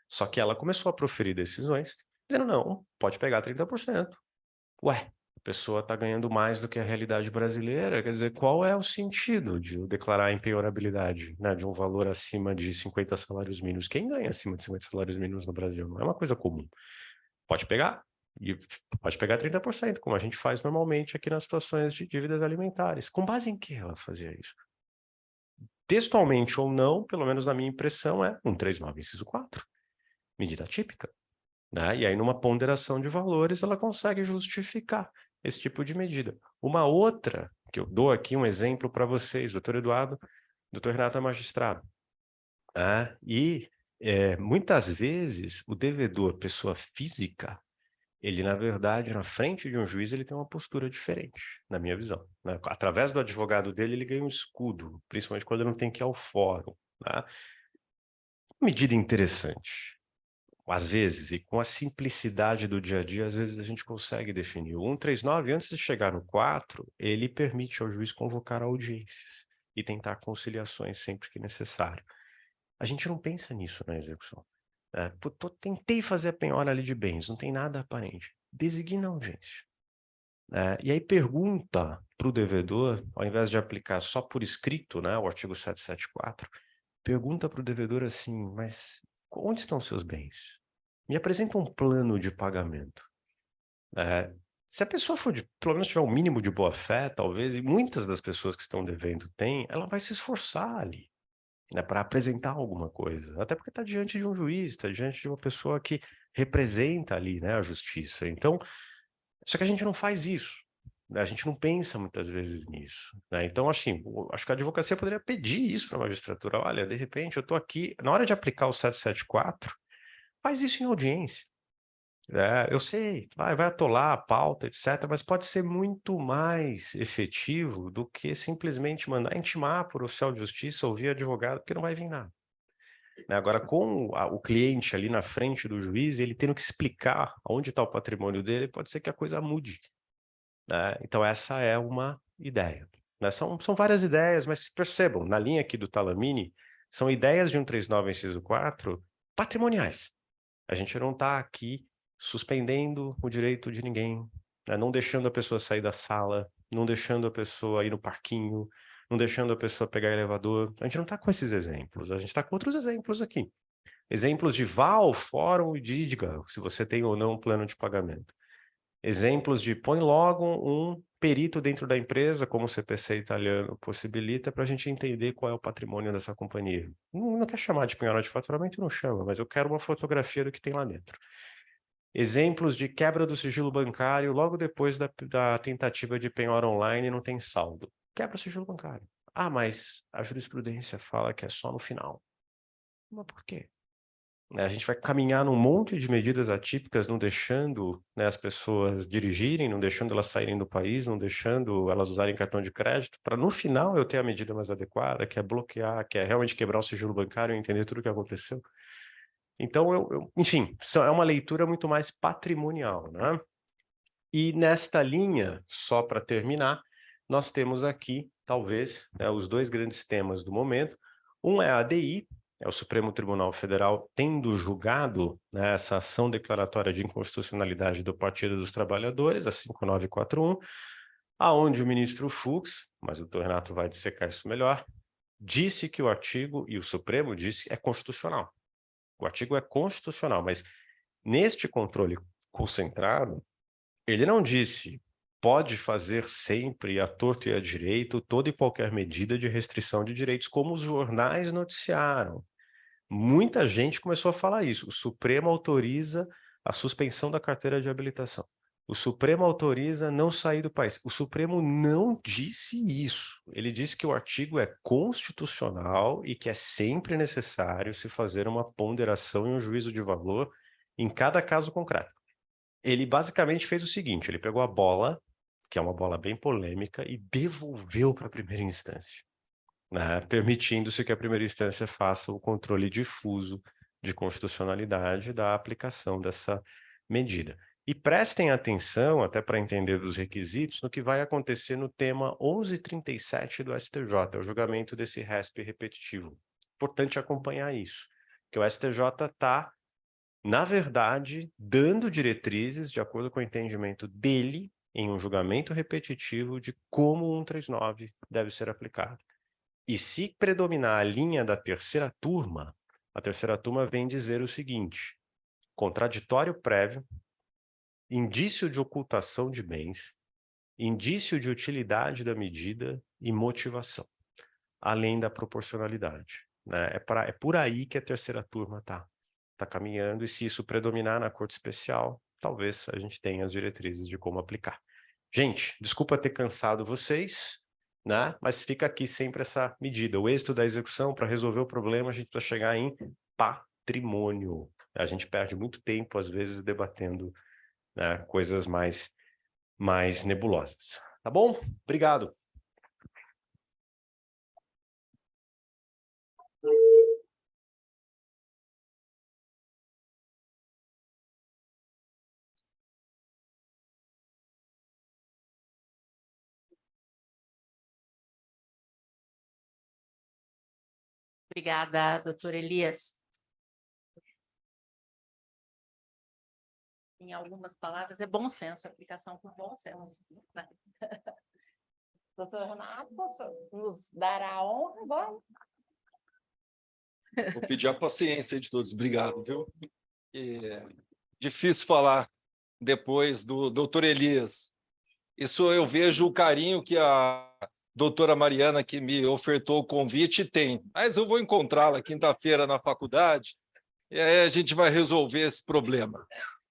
Só que ela começou a proferir decisões dizendo, não, pode pegar 30%. Ué, a pessoa está ganhando mais do que a realidade brasileira, quer dizer, qual é o sentido de eu declarar a impenhorabilidade, né, de um valor acima de 50 salários mínimos? Quem ganha acima de 50 salários mínimos no Brasil? Não é uma coisa comum. Pode pegar, e pode pegar 30%, como a gente faz normalmente aqui nas situações de dívidas alimentares. Com base em que ela fazia isso? Textualmente ou não, pelo menos na minha impressão, é 139, inciso 4. Medida típica. Né? E aí, numa ponderação de valores, ela consegue justificar esse tipo de medida. Uma outra, que eu dou aqui um exemplo para vocês, doutor Eduardo, doutor Renato é magistrado. Muitas vezes, o devedor, pessoa física, ele, na verdade, na frente de um juiz, ele tem uma postura diferente, na minha visão. Né? Através do advogado dele, ele ganha um escudo, principalmente quando ele não tem que ir ao fórum. Né? Medida interessante. Às vezes, e com a simplicidade do dia a dia, às vezes a gente consegue definir. O 139, antes de chegar no 4, ele permite ao juiz convocar audiências. e tentar conciliações sempre que necessário. A gente não pensa nisso na execução. Tentei fazer a penhora ali de bens, não tem nada aparente. Designa a audiência. E aí pergunta para o devedor, ao invés de aplicar só por escrito, né, o artigo 774, pergunta para o devedor assim, mas onde estão os seus bens? Me apresenta um plano de pagamento. Se a pessoa for pelo menos tiver um mínimo de boa-fé, talvez, e muitas das pessoas que estão devendo têm, ela vai se esforçar ali, né, para apresentar alguma coisa. Até porque está diante de um juiz, está diante de uma pessoa que representa ali, né, a justiça. Então, só que a gente não faz isso, né? A gente não pensa muitas vezes nisso, né? Então, assim, acho que a advocacia poderia pedir isso para a magistratura. Olha, de repente, eu estou aqui, na hora de aplicar o 774, faz isso em audiência. Eu sei, vai atolar a pauta, etc., mas pode ser muito mais efetivo do que simplesmente mandar intimar por oficial de justiça ou via advogado, porque não vai vir nada. Agora, com o cliente ali na frente do juiz, ele tendo que explicar onde está o patrimônio dele, pode ser que a coisa mude, né? Então, essa é uma ideia, né? São várias ideias, mas percebam, na linha aqui do Talamini, são ideias de 139, inciso 4, patrimoniais. A gente não está aqui suspendendo o direito de ninguém, né? Não deixando a pessoa sair da sala, não deixando a pessoa ir no parquinho, não deixando a pessoa pegar elevador. A gente não está com esses exemplos, a gente está com outros exemplos aqui. Exemplos de vá ao fórum e diga se você tem ou não um plano de pagamento. Exemplos de põe logo um perito dentro da empresa, como o CPC italiano possibilita, para a gente entender qual é o patrimônio dessa companhia. Não quer chamar de penhora de faturamento, não chama, mas eu quero uma fotografia do que tem lá dentro. Exemplos de quebra do sigilo bancário logo depois da tentativa de penhora online não tem saldo. Quebra o sigilo bancário. Ah, mas a jurisprudência fala que é só no final. Mas por quê? A gente vai caminhar num monte de medidas atípicas, não deixando, né, as pessoas dirigirem, não deixando elas saírem do país, não deixando elas usarem cartão de crédito, para no final eu ter a medida mais adequada, que é bloquear, que é realmente quebrar o sigilo bancário e entender tudo o que aconteceu. Então, enfim, é uma leitura muito mais patrimonial, né? E nesta linha, só para terminar, nós temos aqui, talvez, né, os dois grandes temas do momento. Um é a ADI, é o Supremo Tribunal Federal tendo julgado, né, essa ação declaratória de inconstitucionalidade do Partido dos Trabalhadores, a 5941, aonde o ministro Fux, mas o doutor Renato vai dissecar isso melhor, disse que o artigo, e o Supremo disse, é constitucional. O artigo é constitucional, mas neste controle concentrado, ele não disse pode fazer sempre à torto e à direito toda e qualquer medida de restrição de direitos, como os jornais noticiaram. Muita gente começou a falar isso. O Supremo autoriza a suspensão da carteira de habilitação. O Supremo autoriza não sair do país. O Supremo não disse isso. Ele disse que o artigo é constitucional e que é sempre necessário se fazer uma ponderação e um juízo de valor em cada caso concreto. Ele basicamente fez o seguinte, ele pegou a bola, que é uma bola bem polêmica, e devolveu para a primeira instância, né? Permitindo-se que a primeira instância faça o controle difuso de constitucionalidade da aplicação dessa medida. E prestem atenção, até para entender dos requisitos, no que vai acontecer no tema 1137 do STJ, o julgamento desse RESP repetitivo. Importante acompanhar isso, que o STJ está, na verdade, dando diretrizes de acordo com o entendimento dele em um julgamento repetitivo de como o 139 deve ser aplicado. E se predominar a linha da terceira turma, a terceira turma vem dizer o seguinte: contraditório prévio, indício de ocultação de bens, indício de utilidade da medida e motivação, além da proporcionalidade, né? É por aí que a terceira turma tá caminhando, e se isso predominar na Corte Especial, talvez a gente tenha as diretrizes de como aplicar. Gente, desculpa ter cansado vocês, né? Mas fica aqui sempre essa medida. O êxito da execução, para resolver o problema, a gente precisa chegar em patrimônio. A gente perde muito tempo, às vezes, debatendo, né, coisas mais nebulosas. Tá bom? Obrigado. Obrigada, doutor Elias. Em algumas palavras, é bom senso, aplicação com bom senso. Doutor Renato, nos dará a honra agora? Vou pedir a paciência de todos. Obrigado, viu? É difícil falar depois do doutor Elias. Isso eu vejo o carinho que a doutora Mariana, que me ofertou o convite, tem. Mas eu vou encontrá-la quinta-feira na faculdade e aí a gente vai resolver esse problema.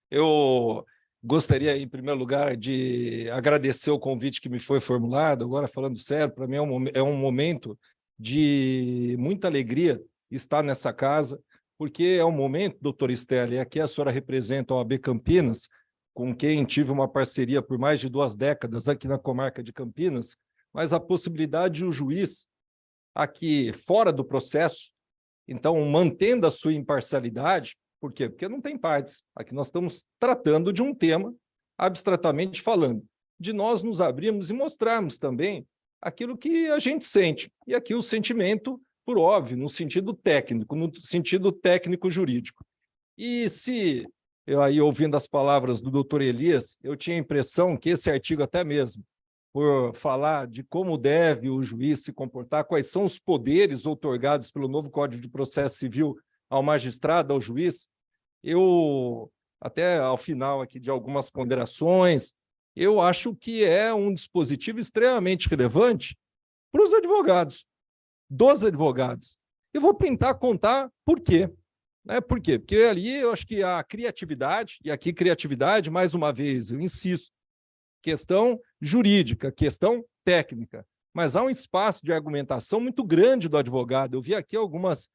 Eu gostaria, em primeiro lugar, de agradecer o convite que me foi formulado. Agora, falando sério, para mim é um momento de muita alegria estar nessa casa, porque é um momento, doutor Stella, e aqui a senhora representa a OAB Campinas, com quem tive uma parceria por mais de 2 décadas aqui na comarca de Campinas, mas a possibilidade de o juiz, aqui fora do processo, então, mantendo a sua imparcialidade. Por quê? Porque não tem partes. Aqui nós estamos tratando de um tema, abstratamente falando, de nós nos abrirmos e mostrarmos também aquilo que a gente sente. E aqui o sentimento, por óbvio, no sentido técnico jurídico. E se, eu aí ouvindo as palavras do doutor Elias, eu tinha a impressão que esse artigo até mesmo, por falar de como deve o juiz se comportar, quais são os poderes outorgados pelo novo Código de Processo Civil ao magistrado, ao juiz, eu, até ao final aqui de algumas ponderações, eu acho que é um dispositivo extremamente relevante para os advogados, dos advogados. Eu vou tentar contar por quê. Por quê? Porque ali eu acho que a criatividade, e aqui criatividade, mais uma vez, eu insisto, questão jurídica, questão técnica, mas há um espaço de argumentação muito grande do advogado. Eu vi aqui algumas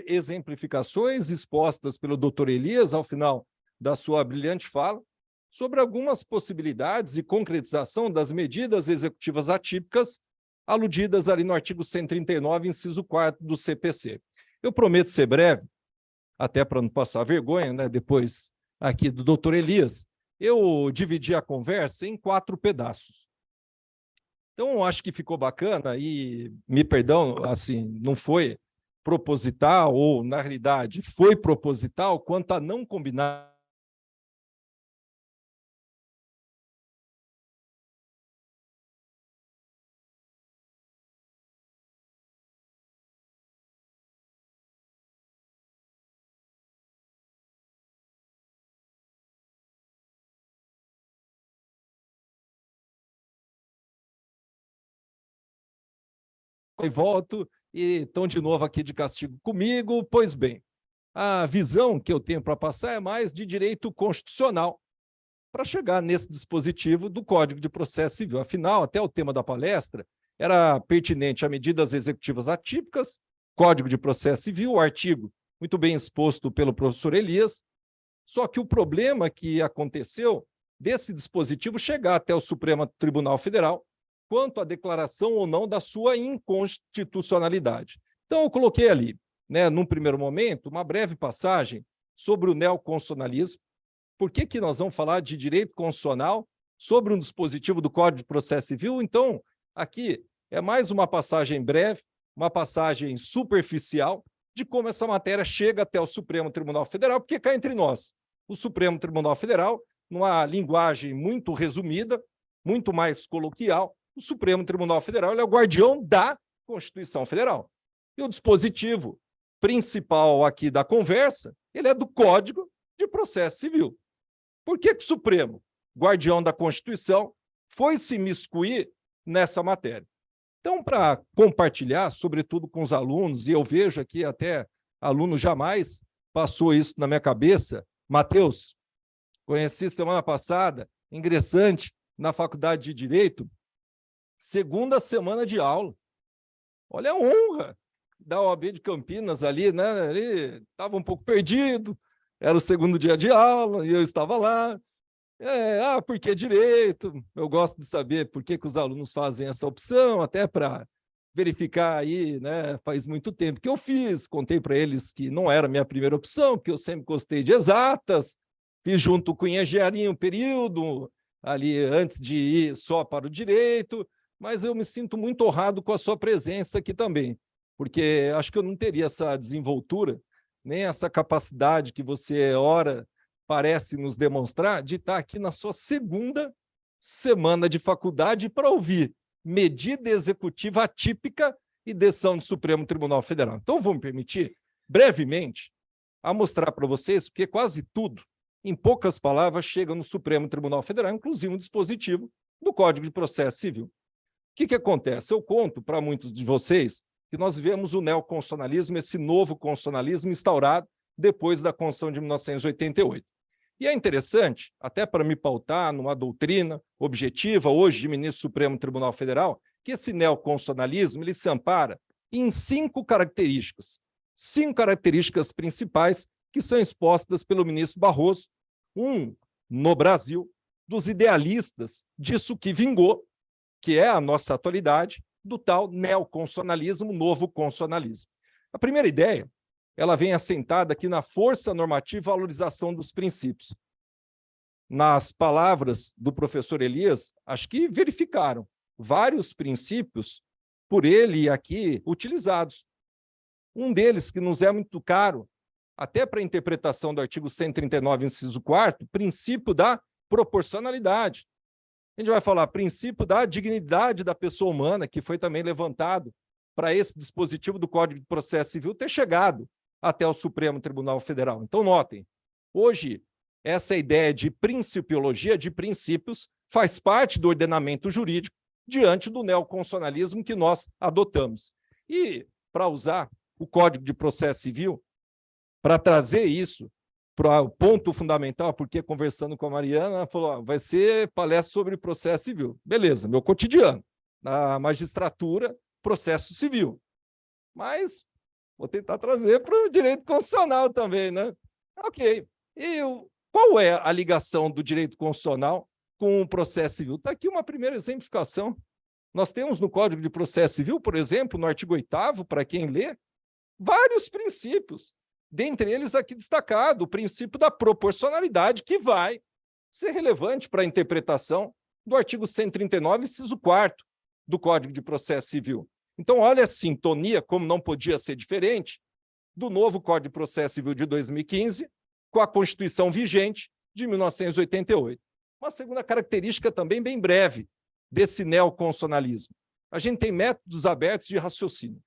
exemplificações expostas pelo doutor Elias ao final da sua brilhante fala, sobre algumas possibilidades e concretização das medidas executivas atípicas aludidas ali no artigo 139, inciso 4º do CPC. Eu prometo ser breve, até para não passar vergonha, né, depois aqui do doutor Elias, eu dividi a conversa em 4 pedaços. Então, eu acho que ficou bacana e, me perdão, assim, não foi proposital, ou, na realidade, foi proposital quanto a não combinar e volto, e estão de novo aqui de castigo comigo. Pois bem, a visão que eu tenho para passar é mais de direito constitucional, para chegar nesse dispositivo do Código de Processo Civil. Afinal, até o tema da palestra era pertinente a medidas executivas atípicas, Código de Processo Civil, o artigo muito bem exposto pelo professor Elias, só que o problema que aconteceu desse dispositivo chegar até o Supremo Tribunal Federal, quanto à declaração ou não da sua inconstitucionalidade. Então, eu coloquei ali, né, num primeiro momento, uma breve passagem sobre o neoconstitucionalismo. Por que que nós vamos falar de direito constitucional sobre um dispositivo do Código de Processo Civil? Então, aqui é mais uma passagem breve, uma passagem superficial de como essa matéria chega até o Supremo Tribunal Federal, porque cá entre nós, o Supremo Tribunal Federal, numa linguagem muito resumida, muito mais coloquial, o Supremo Tribunal Federal ele é o guardião da Constituição Federal. E o dispositivo principal aqui da conversa, ele é do Código de Processo Civil. Por que que o Supremo, guardião da Constituição, foi se imiscuir nessa matéria? Então, para compartilhar, sobretudo com os alunos, e eu vejo aqui até aluno jamais passou isso na minha cabeça, Matheus, conheci semana passada, ingressante na Faculdade de Direito, segunda semana de aula. Olha a honra da OAB de Campinas ali, né? Ele estava um pouco perdido, era o segundo dia de aula e eu estava lá. Por que direito? Eu gosto de saber por que que os alunos fazem essa opção, até para verificar aí, né? Faz muito tempo que eu fiz, contei para eles que não era a minha primeira opção, que eu sempre gostei de exatas, fiz junto com engenharia um período, ali antes de ir só para o direito, mas eu me sinto muito honrado com a sua presença aqui também, porque acho que eu não teria essa desenvoltura, nem essa capacidade que você, ora, parece nos demonstrar, de estar aqui na sua segunda semana de faculdade para ouvir medida executiva atípica e decisão do Supremo Tribunal Federal. Então, vou me permitir, brevemente, a mostrar para vocês, porque quase tudo, em poucas palavras, chega no Supremo Tribunal Federal, inclusive um dispositivo do Código de Processo Civil. O que acontece? Eu conto para muitos de vocês que nós vivemos o neoconstitucionalismo, esse novo constitucionalismo instaurado depois da Constituição de 1988. E é interessante, até para me pautar numa doutrina objetiva, hoje de ministro do Supremo Tribunal Federal, que esse neoconstitucionalismo ele se ampara em 5 características. 5 características principais que são expostas pelo ministro Barroso, no Brasil, dos idealistas disso que vingou, que é a nossa atualidade, do tal neoconstitucionalismo, novo constitucionalismo. A primeira ideia, ela vem assentada aqui na força normativa e valorização dos princípios. Nas palavras do professor Elias, acho que verificaram vários princípios por ele aqui utilizados. Um deles, que nos é muito caro, até para a interpretação do artigo 139, inciso 4º, princípio da proporcionalidade. A gente vai falar princípio da dignidade da pessoa humana, que foi também levantado para esse dispositivo do Código de Processo Civil ter chegado até o Supremo Tribunal Federal. Então, notem, hoje, essa ideia de principiologia, de princípios, faz parte do ordenamento jurídico diante do neoconstitucionalismo que nós adotamos. E, para usar o Código de Processo Civil, para trazer isso para o ponto fundamental, porque conversando com a Mariana, ela falou, vai ser palestra sobre processo civil. Beleza, meu cotidiano, na magistratura, processo civil. Mas vou tentar trazer para o direito constitucional também, né? Ok. E qual é a ligação do direito constitucional com o processo civil? Está aqui uma primeira exemplificação. Nós temos no Código de Processo Civil, por exemplo, no artigo 8º, para quem lê, vários princípios. Dentre eles, aqui destacado, o princípio da proporcionalidade, que vai ser relevante para a interpretação do artigo 139, inciso 4º do Código de Processo Civil. Então, olha a sintonia, como não podia ser diferente, do novo Código de Processo Civil de 2015 com a Constituição vigente de 1988. Uma segunda característica também bem breve desse neoconstitucionalismo. A gente tem métodos abertos de raciocínio.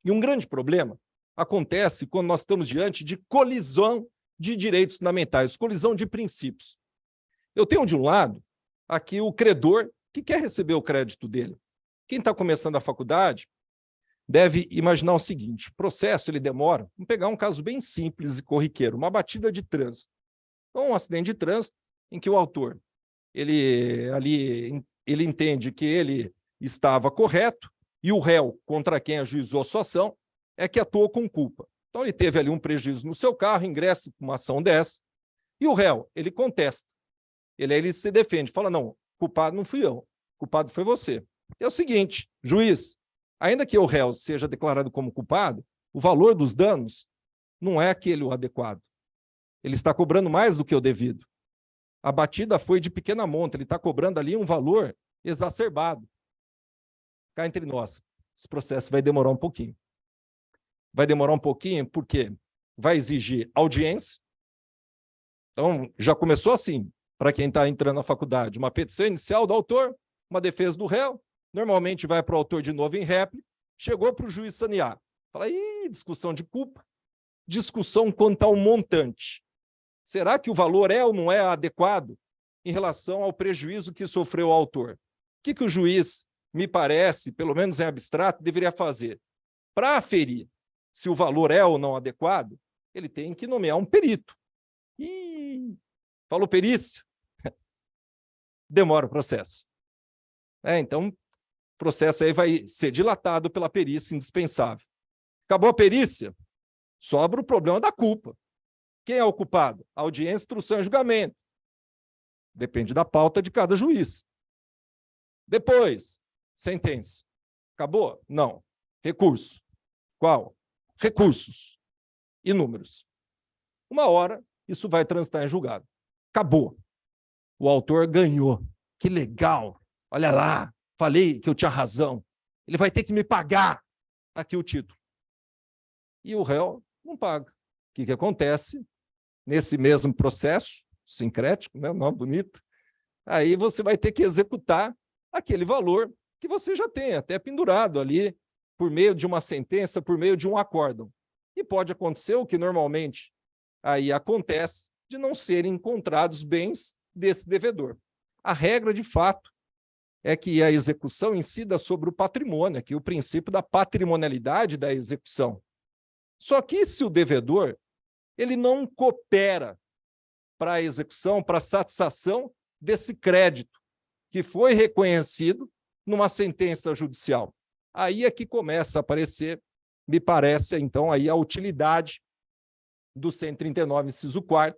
E um grande problema acontece quando nós estamos diante de colisão de direitos fundamentais, colisão de princípios. Eu tenho, de um lado, aqui o credor que quer receber o crédito dele. Quem está começando a faculdade deve imaginar o seguinte, processo ele demora, vamos pegar um caso bem simples e corriqueiro, uma batida de trânsito. Então, um acidente de trânsito em que o autor, ele entende que ele estava correto e o réu contra quem ajuizou a sua ação é que atuou com culpa. Então, ele teve ali um prejuízo no seu carro, ingressa com uma ação dessa, e o réu, ele contesta. Ele se defende, fala, não, culpado não fui eu, culpado foi você. É o seguinte, juiz, ainda que o réu seja declarado como culpado, o valor dos danos não é aquele o adequado. Ele está cobrando mais do que o devido. A batida foi de pequena monta, ele está cobrando ali um valor exacerbado. Cá entre nós, esse processo vai demorar um pouquinho. Vai demorar um pouquinho porque vai exigir audiência. Então, já começou assim, para quem está entrando na faculdade, uma petição inicial do autor, uma defesa do réu, normalmente vai para o autor de novo em réplica, chegou para o juiz sanear. Fala, discussão de culpa, discussão quanto ao montante. Será que o valor é ou não é adequado em relação ao prejuízo que sofreu o autor? O que o juiz, me parece, pelo menos em abstrato, deveria fazer? Para aferir se o valor é ou não adequado, ele tem que nomear um perito. Falou perícia, demora o processo. Então, o processo aí vai ser dilatado pela perícia indispensável. Acabou a perícia, sobra o problema da culpa. Quem é o culpado? Audiência, instrução e julgamento. Depende da pauta de cada juiz. Depois, sentença. Acabou? Não. Recurso. Qual? Recursos. Inúmeros. Uma hora, isso vai transitar em julgado. Acabou. O autor ganhou. Que legal. Olha lá. Falei que eu tinha razão. Ele vai ter que me pagar. aqui o título. E o réu não paga. O que acontece? Nesse mesmo processo, sincrético, né, nome bonito, aí você vai ter que executar aquele valor que você já tem, até pendurado ali, por meio de uma sentença, por meio de um acórdão. E pode acontecer o que normalmente aí acontece, de não serem encontrados bens desse devedor. A regra, de fato, é que a execução incida sobre o patrimônio, aqui o princípio da patrimonialidade da execução. Só que se o devedor ele não coopera para a execução, para a satisfação desse crédito que foi reconhecido numa sentença judicial, aí é que começa a aparecer, me parece, então, aí a utilidade do 139, inciso 4º,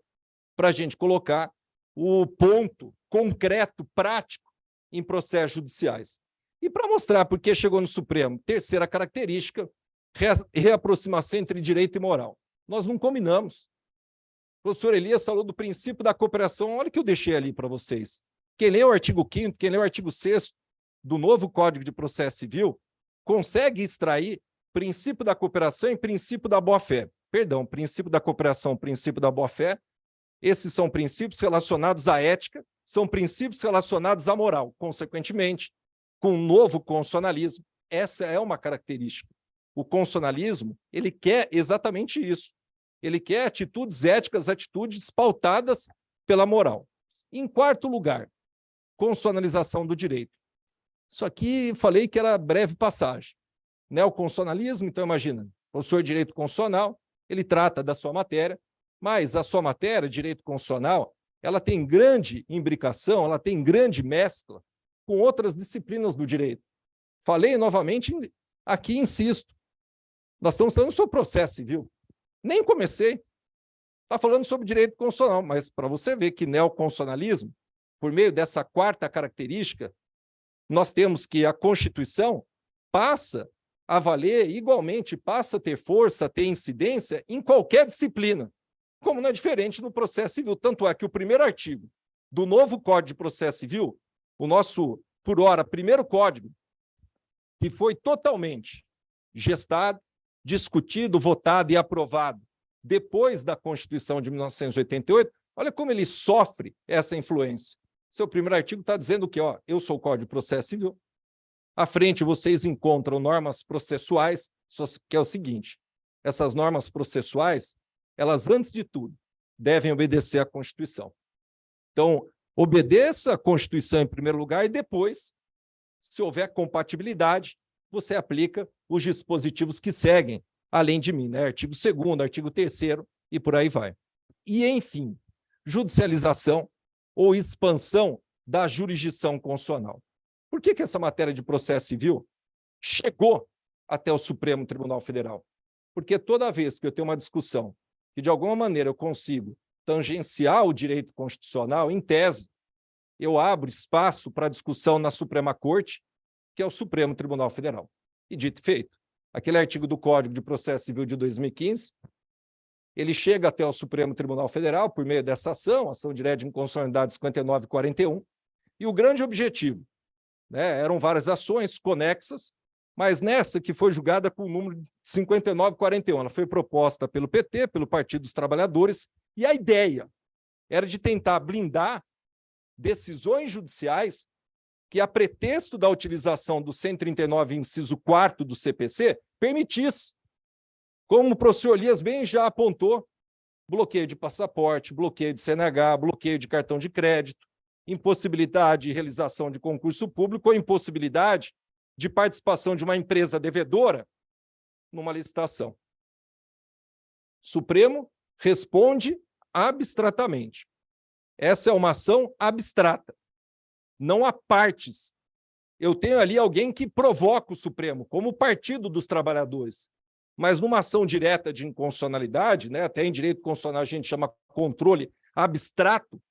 para a gente colocar o ponto concreto, prático, em processos judiciais. E para mostrar por que chegou no Supremo, terceira característica, reaproximação entre direito e moral. Nós não combinamos. O professor Elias falou do princípio da cooperação, olha o que eu deixei ali para vocês. Quem lê o artigo 5º, quem lê o artigo 6º do novo Código de Processo Civil, consegue extrair princípio da cooperação e princípio da boa-fé. Perdão, princípio da cooperação, princípio da boa-fé. Esses são princípios relacionados à ética, são princípios relacionados à moral. Consequentemente, com o novo constitucionalismo, essa é uma característica. O constitucionalismo, ele quer exatamente isso. Ele quer atitudes éticas, atitudes pautadas pela moral. Em quarto lugar, constitucionalização do direito. Isso aqui falei que era breve passagem. Neoconstitucionalismo, então imagina, o professor de direito constitucional, ele trata da sua matéria, mas a sua matéria, direito constitucional, ela tem grande imbricação, ela tem grande mescla com outras disciplinas do direito. Falei novamente, aqui insisto, nós estamos falando sobre processo civil. Nem comecei. Está falando sobre direito constitucional, mas para você ver que neoconstitucionalismo, por meio dessa quarta característica, nós temos que a Constituição passa a valer igualmente, passa a ter força, a ter incidência em qualquer disciplina, como não é diferente no processo civil. Tanto é que o primeiro artigo do novo Código de Processo Civil, o nosso, por hora, primeiro código, que foi totalmente gestado, discutido, votado e aprovado depois da Constituição de 1988, olha como ele sofre essa influência. Seu primeiro artigo está dizendo que, ó, eu sou o Código de Processo Civil, à frente vocês encontram normas processuais, que é o seguinte, essas normas processuais, elas, antes de tudo, devem obedecer à Constituição. Então, obedeça à Constituição em primeiro lugar e depois, se houver compatibilidade, você aplica os dispositivos que seguem, além de mim, né? Artigo 2º, artigo 3º e por aí vai. E, enfim, judicialização ou expansão da jurisdição constitucional. Por que essa matéria de processo civil chegou até o Supremo Tribunal Federal? Porque toda vez que eu tenho uma discussão que, de alguma maneira, eu consigo tangenciar o direito constitucional, em tese, eu abro espaço para discussão na Suprema Corte, que é o Supremo Tribunal Federal. E dito e feito, aquele artigo do Código de Processo Civil de 2015, ele chega até o Supremo Tribunal Federal por meio dessa ação direta de inconstitucionalidade 5941, e o grande objetivo, né, eram várias ações conexas, mas nessa que foi julgada com o número de 5941, ela foi proposta pelo PT, pelo Partido dos Trabalhadores, e a ideia era de tentar blindar decisões judiciais que, a pretexto da utilização do 139, inciso 4º do CPC, permitisse, como o professor Elias bem já apontou, bloqueio de passaporte, bloqueio de CNH, bloqueio de cartão de crédito, impossibilidade de realização de concurso público ou impossibilidade de participação de uma empresa devedora numa licitação. Supremo responde abstratamente. Essa é uma ação abstrata. Não há partes. Eu tenho ali alguém que provoca o Supremo, como o Partido dos Trabalhadores. Mas numa ação direta de inconstitucionalidade, né, até em direito constitucional a gente chama controle abstrato,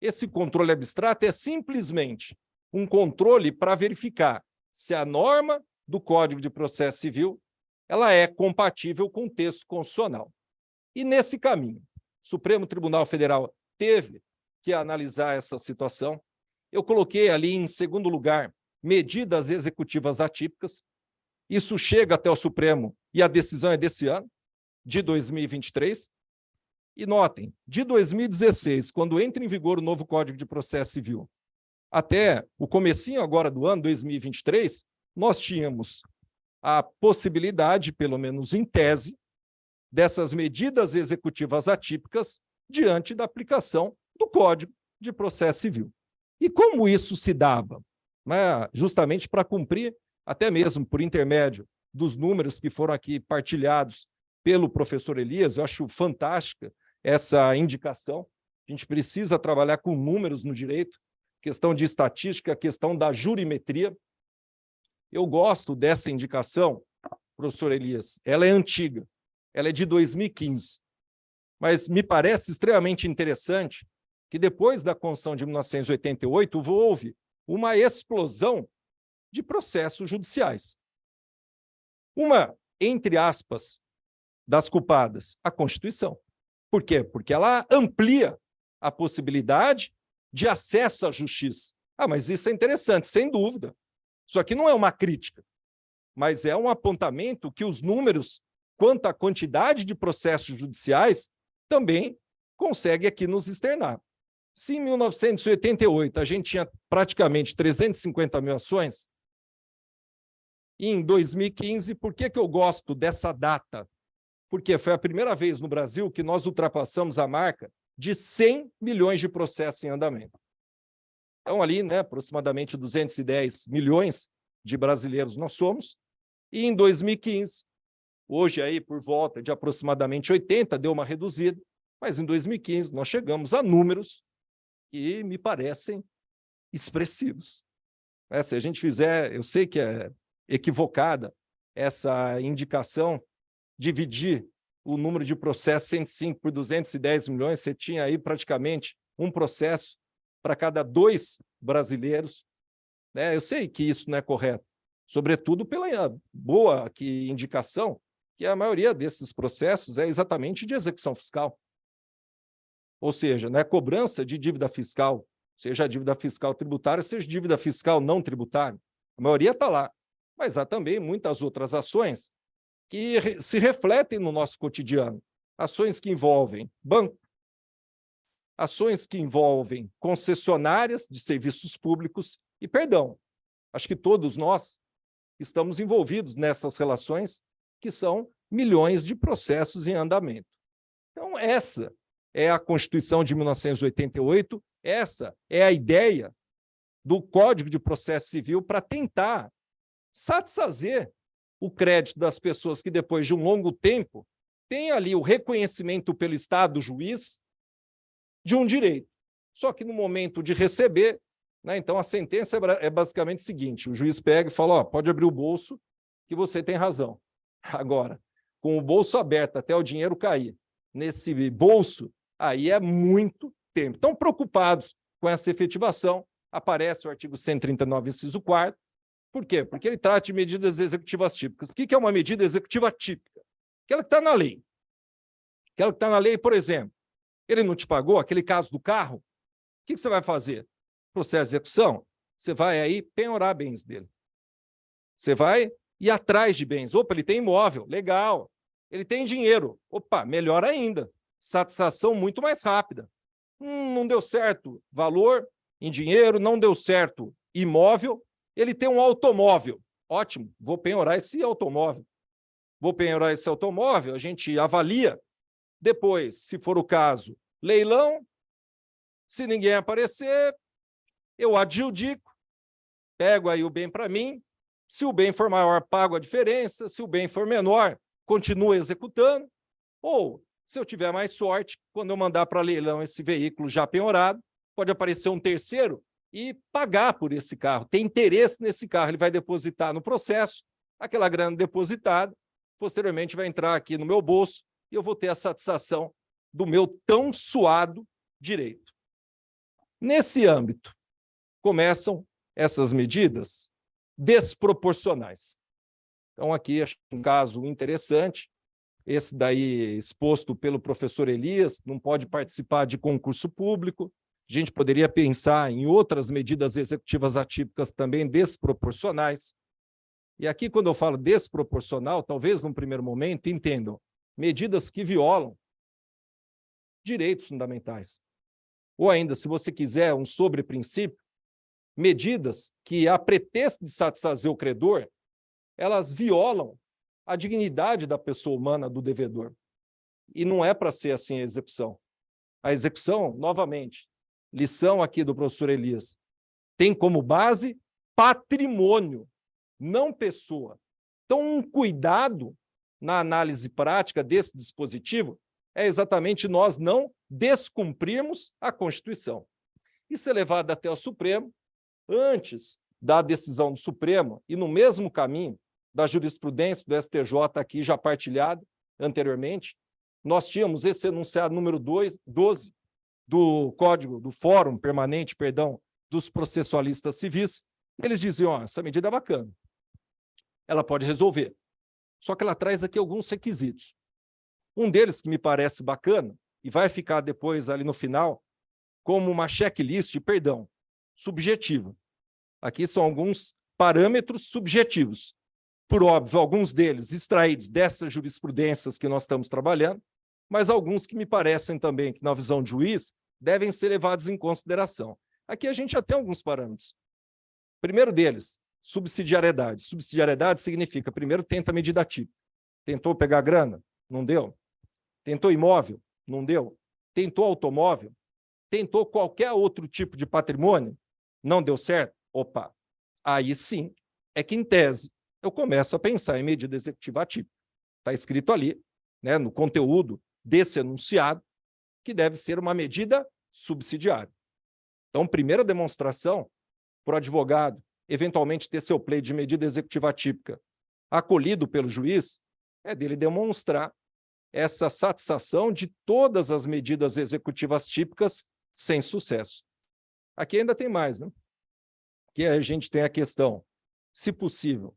esse controle abstrato é simplesmente um controle para verificar se a norma do Código de Processo Civil ela é compatível com o texto constitucional. E nesse caminho, o Supremo Tribunal Federal teve que analisar essa situação. Eu coloquei ali em segundo lugar medidas executivas atípicas. Isso chega até o Supremo e a decisão é desse ano, de 2023. E notem, de 2016, quando entra em vigor o novo Código de Processo Civil, até o comecinho agora do ano 2023, nós tínhamos a possibilidade, pelo menos em tese, dessas medidas executivas atípicas diante da aplicação do Código de Processo Civil. E como isso se dava? Justamente para cumprir, até mesmo por intermédio dos números que foram aqui partilhados pelo professor Elias, eu acho fantástica essa indicação. A gente precisa trabalhar com números no direito, questão de estatística, questão da jurimetria. Eu gosto dessa indicação, professor Elias, ela é antiga, ela é de 2015, mas me parece extremamente interessante que depois da Constituição de 1988 houve uma explosão de processos judiciais. Uma, entre aspas, das culpadas, a Constituição. Por quê? Porque ela amplia a possibilidade de acesso à justiça. Mas isso é interessante, sem dúvida. Isso aqui não é uma crítica, mas é um apontamento que os números, quanto à quantidade de processos judiciais, também consegue aqui nos externar. Se em 1988 a gente tinha praticamente 350 mil ações, e em 2015, por que eu gosto dessa data? Porque foi a primeira vez no Brasil que nós ultrapassamos a marca de 100 milhões de processos em andamento. Então, ali, aproximadamente 210 milhões de brasileiros nós somos, e em 2015, hoje aí por volta de aproximadamente 80, deu uma reduzida, mas em 2015 nós chegamos a números que me parecem expressivos. Se a gente fizer, eu sei que é equivocada essa indicação, dividir o número de processos 105 por 210 milhões, você tinha aí praticamente um processo para cada 2 brasileiros. Eu sei que isso não é correto, sobretudo pela boa indicação que a maioria desses processos é exatamente de execução fiscal. Ou seja, cobrança de dívida fiscal, seja a dívida fiscal tributária, seja dívida fiscal não tributária. A maioria está lá. Mas há também muitas outras ações que se refletem no nosso cotidiano. Ações que envolvem banco, ações que envolvem concessionárias de serviços públicos e, acho que todos nós estamos envolvidos nessas relações que são milhões de processos em andamento. Então, essa é a Constituição de 1988, essa é a ideia do Código de Processo Civil para tentar satisfazer o crédito das pessoas que, depois de um longo tempo, têm ali o reconhecimento pelo Estado do juiz de um direito. Só que no momento de receber, então a sentença é basicamente o seguinte, o juiz pega e fala, pode abrir o bolso que você tem razão. Agora, com o bolso aberto até o dinheiro cair nesse bolso, aí é muito tempo. Estão preocupados com essa efetivação, aparece o artigo 139, inciso 4º. Por quê? Porque ele trata de medidas executivas típicas. O que é uma medida executiva típica? Aquela que está na lei. Aquela que está na lei, por exemplo, ele não te pagou, aquele caso do carro, o que você vai fazer? Processo de execução, você vai aí penhorar bens dele. Você vai ir atrás de bens. Opa, ele tem imóvel, legal. Ele tem dinheiro. Opa, melhor ainda. Satisfação muito mais rápida. Não deu certo valor em dinheiro, não deu certo imóvel, ele tem um automóvel. Ótimo, vou penhorar esse automóvel. Vou penhorar esse automóvel, a gente avalia. Depois, se for o caso, leilão. Se ninguém aparecer, eu adjudico, pego aí o bem para mim. Se o bem for maior, pago a diferença. Se o bem for menor, continuo executando. Ou, se eu tiver mais sorte, quando eu mandar para leilão esse veículo já penhorado, pode aparecer um terceiro e pagar por esse carro, tem interesse nesse carro, ele vai depositar no processo, aquela grana depositada, posteriormente vai entrar aqui no meu bolso e eu vou ter a satisfação do meu tão suado direito. Nesse âmbito, começam essas medidas desproporcionais. Então, aqui acho um caso interessante, esse daí exposto pelo professor Elias, não pode participar de concurso público. A gente poderia pensar em outras medidas executivas atípicas também desproporcionais. E aqui, quando eu falo desproporcional, talvez num primeiro momento entendam medidas que violam direitos fundamentais. Ou ainda, se você quiser um sobreprincípio, medidas que, a pretexto de satisfazer o credor, elas violam a dignidade da pessoa humana, do devedor. E não é para ser assim a execução. A execução, novamente, lição aqui do professor Elias, tem como base patrimônio, não pessoa. Então, um cuidado na análise prática desse dispositivo é exatamente nós não descumprirmos a Constituição. Isso é levado até o Supremo, antes da decisão do Supremo, e no mesmo caminho da jurisprudência do STJ aqui já partilhado anteriormente, nós tínhamos esse enunciado número 12 do Código, do Fórum Permanente, dos processualistas civis. Eles diziam, ó, essa medida é bacana, ela pode resolver, só que ela traz aqui alguns requisitos. Um deles que me parece bacana, e vai ficar depois ali no final, como uma checklist, subjetiva. Aqui são alguns parâmetros subjetivos. Por óbvio, alguns deles extraídos dessas jurisprudências que nós estamos trabalhando, mas alguns que me parecem também que, na visão de juiz, devem ser levados em consideração. Aqui a gente já tem alguns parâmetros. Primeiro deles, subsidiariedade. Subsidiariedade significa, primeiro, tenta medida típica. Tentou pegar grana? Não deu. Tentou imóvel? Não deu. Tentou automóvel? Tentou qualquer outro tipo de patrimônio? Não deu certo? Opa, aí sim é que, em tese, eu começo a pensar em medida executiva atípica. Está escrito ali, né, no conteúdo desse enunciado, que deve ser uma medida subsidiária. Então, primeira demonstração para o advogado eventualmente ter seu pleito de medida executiva atípica acolhido pelo juiz, é dele demonstrar essa satisfação de todas as medidas executivas típicas sem sucesso. Aqui ainda tem mais, né? Que a gente tem a questão, se possível,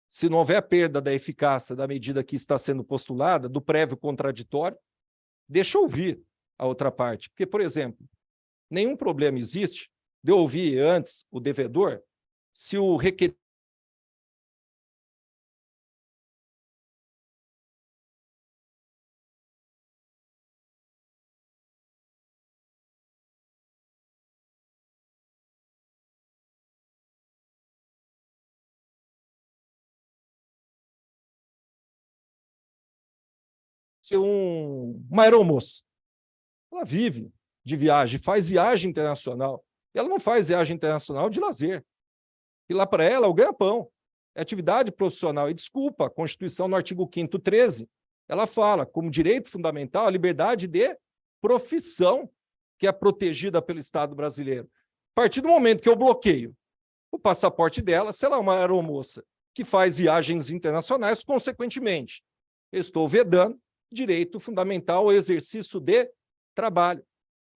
se não houver perda da eficácia da medida que está sendo postulada, do prévio contraditório, deixa eu ouvir a outra parte. Porque, por exemplo, nenhum problema existe de eu ouvir antes o devedor se o requerimento ser uma aeromoça. Ela vive de viagem, faz viagem internacional. Ela não faz viagem internacional de lazer. E lá para ela é o ganha-pão, é atividade profissional. E desculpa, a Constituição, no artigo 5º, 13, ela fala como direito fundamental a liberdade de profissão, que é protegida pelo Estado brasileiro. A partir do momento que eu bloqueio o passaporte dela, se ela é uma aeromoça que faz viagens internacionais, consequentemente, eu estou vedando direito fundamental ao exercício de trabalho.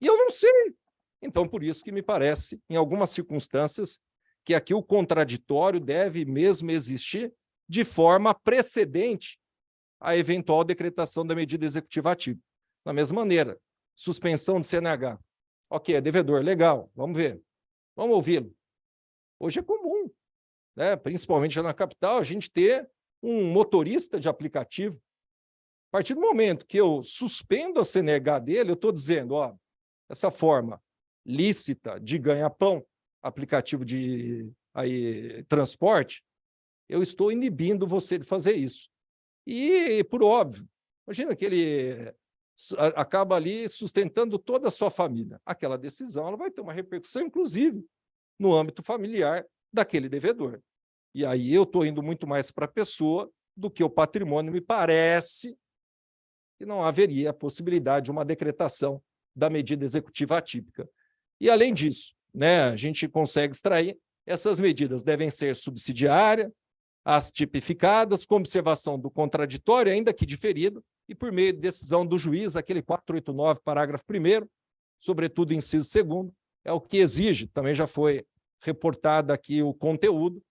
E eu não sei. Então, por isso que me parece, em algumas circunstâncias, que aqui o contraditório deve mesmo existir de forma precedente à eventual decretação da medida executiva atípica. Da mesma maneira, suspensão de CNH. Ok, é devedor, legal, vamos ver. Vamos ouvi-lo. Hoje é comum, né? Principalmente na capital, a gente ter um motorista de aplicativo. A partir do momento que eu suspendo a CNH dele, eu estou dizendo, ó, essa forma lícita de ganha-pão, aplicativo de transporte, eu estou inibindo você de fazer isso. E, por óbvio, imagina que ele acaba ali sustentando toda a sua família. Aquela decisão ela vai ter uma repercussão, inclusive, no âmbito familiar daquele devedor. E aí eu estou indo muito mais para a pessoa do que o patrimônio. Me parece que não haveria a possibilidade de uma decretação da medida executiva atípica. E, além disso, né, a gente consegue extrair, essas medidas devem ser subsidiárias, as tipificadas, com observação do contraditório, ainda que diferido, e por meio de decisão do juiz, aquele 489, parágrafo 1º, sobretudo inciso 2º, é o que exige, também já foi reportado aqui o conteúdo,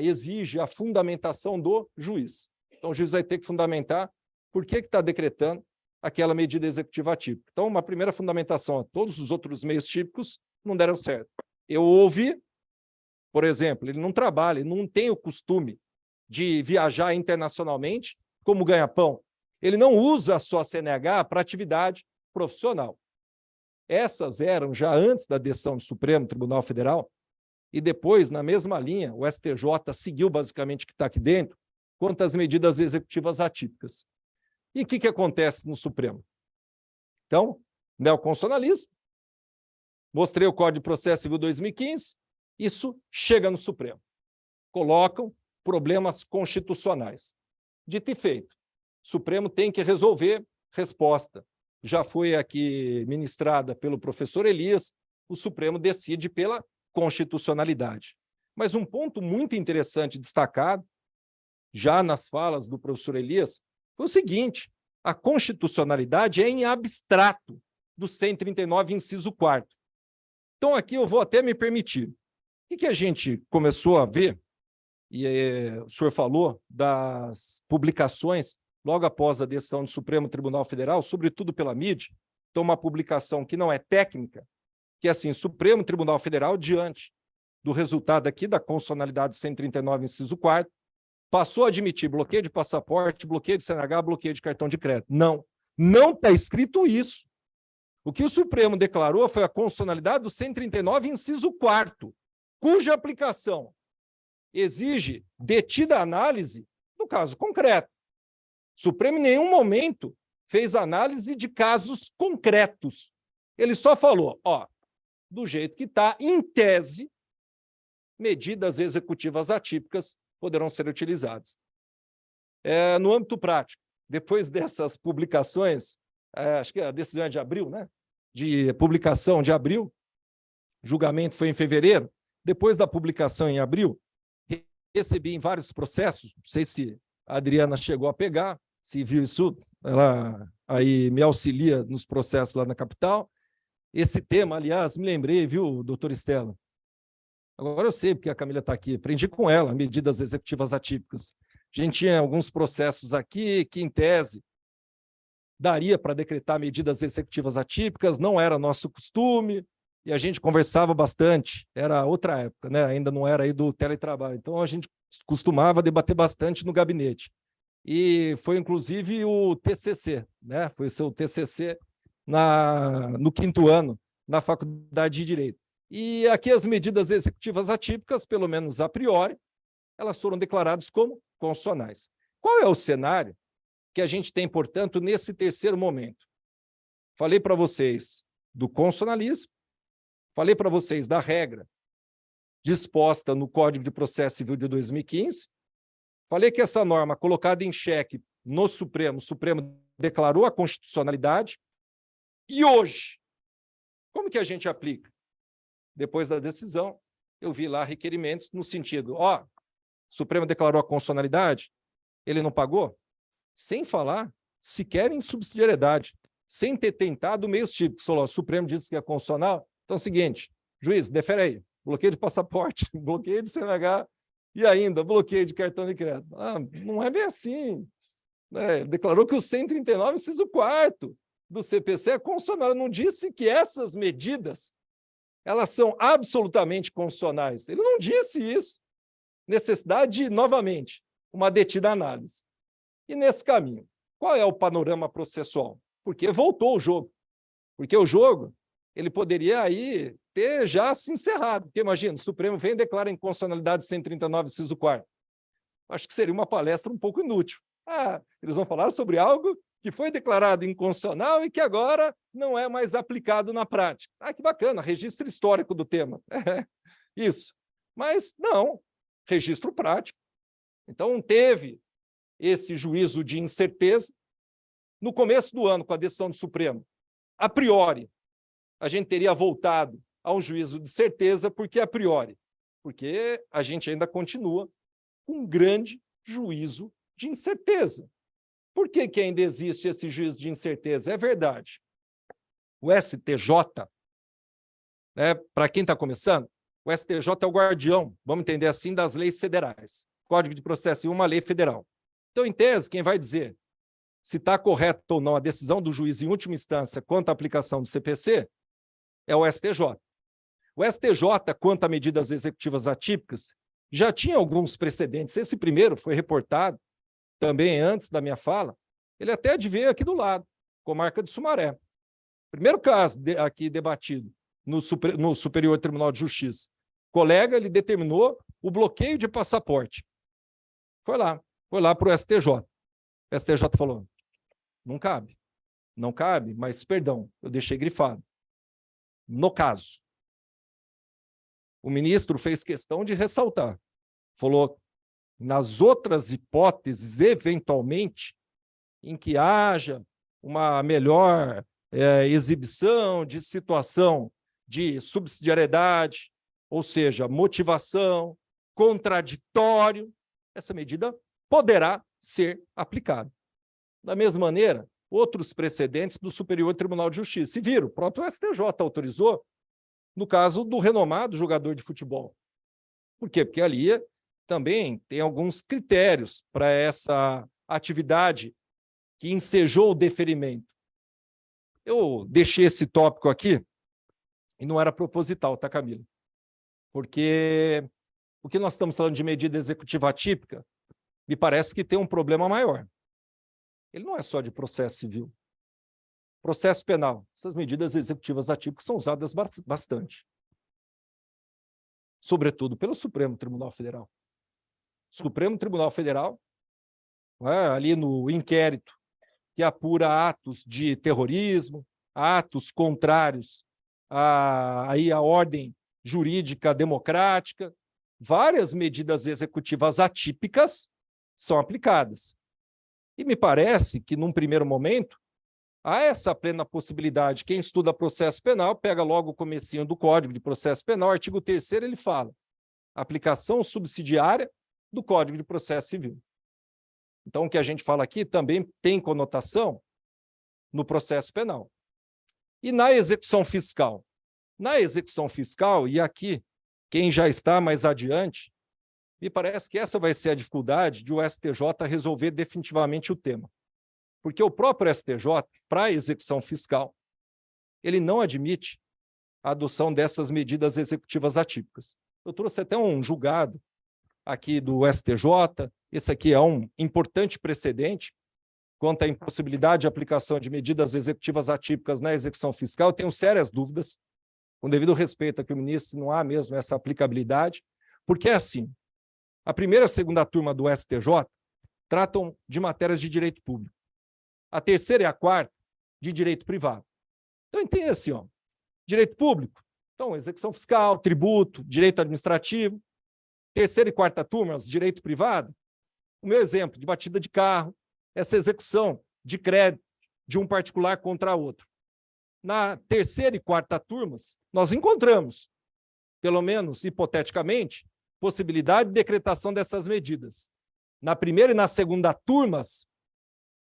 exige a fundamentação do juiz. Então, o juiz vai ter que fundamentar por que está decretando aquela medida executiva atípica. Então, uma primeira fundamentação, todos os outros meios típicos não deram certo. Eu ouvi, por exemplo, ele não trabalha, ele não tem o costume de viajar internacionalmente como ganha-pão. Ele não usa só a CNH para atividade profissional. Essas eram já antes da decisão do Supremo Tribunal Federal, e depois, na mesma linha, o STJ seguiu basicamente o que está aqui dentro, quanto às medidas executivas atípicas. E o que acontece no Supremo? Então, neoconstitucionalismo, mostrei o Código de Processo Civil 2015, isso chega no Supremo. Colocam problemas constitucionais. Dito e feito, o Supremo tem que resolver, resposta. Já foi aqui ministrada pelo professor Elias, o Supremo decide pela constitucionalidade. Mas um ponto muito interessante destacado, já nas falas do professor Elias, foi o seguinte: a constitucionalidade é em abstrato do 139, inciso 4º. Então, aqui eu vou até me permitir. O que a gente começou a ver, e o senhor falou das publicações logo após a decisão do Supremo Tribunal Federal, sobretudo pela mídia. Então, uma publicação que não é técnica, que é assim: Supremo Tribunal Federal, diante do resultado aqui da constitucionalidade 139, inciso 4º, passou a admitir bloqueio de passaporte, bloqueio de CNH, bloqueio de cartão de crédito. Não está escrito isso. O que o Supremo declarou foi a constitucionalidade do 139, inciso 4º, cuja aplicação exige detida análise no caso concreto. O Supremo em nenhum momento fez análise de casos concretos. Ele só falou, do jeito que está, em tese, medidas executivas atípicas poderão ser utilizadas. No âmbito prático, depois dessas publicações, acho que a decisão é de abril, né? De publicação de abril, julgamento foi em fevereiro. Depois da publicação em abril, recebi em vários processos, não sei se a Adriana chegou a pegar, se viu isso, ela aí me auxilia nos processos lá na capital. Esse tema, aliás, me lembrei, viu, doutor Estela? Agora eu sei porque a Camila está aqui, aprendi com ela medidas executivas atípicas. A gente tinha alguns processos aqui que, em tese, daria para decretar medidas executivas atípicas, não era nosso costume, e a gente conversava bastante, era outra época, né? Ainda não era aí do teletrabalho, então a gente costumava debater bastante no gabinete. E foi, inclusive, o TCC, né? Foi o seu TCC no 5º ano, na Faculdade de Direito. E aqui as medidas executivas atípicas, pelo menos a priori, elas foram declaradas como constitucionais. Qual é o cenário que a gente tem, portanto, nesse terceiro momento? Falei para vocês do constitucionalismo, falei para vocês da regra disposta no Código de Processo Civil de 2015, falei que essa norma colocada em xeque no Supremo, o Supremo declarou a constitucionalidade, e hoje, como que a gente aplica? Depois da decisão, eu vi lá requerimentos no sentido, o Supremo declarou a constitucionalidade, ele não pagou? Sem falar sequer em subsidiariedade, sem ter tentado meios típicos. O Supremo disse que é constitucional, então é o seguinte, juiz, defere aí, bloqueio de passaporte, bloqueio de CNH e ainda bloqueio de cartão de crédito. Não é bem assim. Ele declarou que o 139, inciso 4º do CPC é constitucional. Não disse que essas medidas elas são absolutamente constitucionais. Ele não disse isso. Necessidade de, novamente, uma detida análise. E nesse caminho, qual é o panorama processual? Porque voltou o jogo. Porque o jogo, ele poderia aí ter já se encerrado. Porque imagina, o Supremo vem e declara inconstitucionalidade 139, inciso 4º. Acho que seria uma palestra um pouco inútil. Eles vão falar sobre algo que foi declarado inconstitucional e que agora não é mais aplicado na prática. Que bacana, registro histórico do tema. Isso. Mas não, registro prático. Então, teve esse juízo de incerteza. No começo do ano, com a decisão do Supremo, a priori, a gente teria voltado a um juízo de certeza, porque a priori, porque a gente ainda continua com um grande juízo de incerteza. Por que ainda existe esse juízo de incerteza? É verdade. O STJ, para quem está começando, o STJ é o guardião, vamos entender assim, das leis federais. Código de Processo Civil é uma lei federal. Então, em tese, quem vai dizer se está correto ou não a decisão do juiz em última instância quanto à aplicação do CPC é o STJ. O STJ, quanto a medidas executivas atípicas, já tinha alguns precedentes. Esse primeiro foi reportado também antes da minha fala, ele até veio aqui do lado, comarca de Sumaré. Primeiro caso aqui debatido no Superior Tribunal de Justiça. O colega, ele determinou o bloqueio de passaporte. Foi lá para o STJ. O STJ falou, não cabe. Não cabe, mas, perdão, eu deixei grifado. No caso, o ministro fez questão de ressaltar. Falou, nas outras hipóteses, eventualmente, em que haja uma melhor exibição de situação de subsidiariedade, ou seja, motivação, contraditório, essa medida poderá ser aplicada. Da mesma maneira, outros precedentes do Superior Tribunal de Justiça. Se viram, o próprio STJ autorizou no caso do renomado jogador de futebol. Por quê? Porque ali também tem alguns critérios para essa atividade que ensejou o deferimento. Eu deixei esse tópico aqui e não era proposital, tá, Camila? Porque o que nós estamos falando de medida executiva atípica, me parece que tem um problema maior. Ele não é só de processo civil. Processo penal. Essas medidas executivas atípicas são usadas bastante. Sobretudo pelo Supremo Tribunal Federal. Supremo Tribunal Federal, ali no inquérito que apura atos de terrorismo, atos contrários à ordem jurídica democrática, várias medidas executivas atípicas são aplicadas. E me parece que, num primeiro momento, há essa plena possibilidade. Quem estuda processo penal, pega logo o comecinho do Código de Processo Penal, artigo 3º, ele fala aplicação subsidiária do Código de Processo Civil. Então, o que a gente fala aqui também tem conotação no processo penal. E na execução fiscal? Na execução fiscal, e aqui, quem já está mais adiante, me parece que essa vai ser a dificuldade de o STJ resolver definitivamente o tema. Porque o próprio STJ, para a execução fiscal, ele não admite a adoção dessas medidas executivas atípicas. Eu trouxe até um julgado aqui do STJ, esse aqui é um importante precedente quanto à impossibilidade de aplicação de medidas executivas atípicas na execução fiscal. Eu tenho sérias dúvidas, com devido respeito a que o ministro não há mesmo essa aplicabilidade, porque é assim, a primeira e a segunda turma do STJ tratam de matérias de direito público. A terceira e a quarta, de direito privado. Então, entende assim, direito público, então, execução fiscal, tributo, direito administrativo. Terceira e quarta turmas, direito privado. O meu exemplo de batida de carro, essa execução de crédito de um particular contra outro. Na terceira e quarta turmas, nós encontramos, pelo menos hipoteticamente, possibilidade de decretação dessas medidas. Na primeira e na segunda turmas,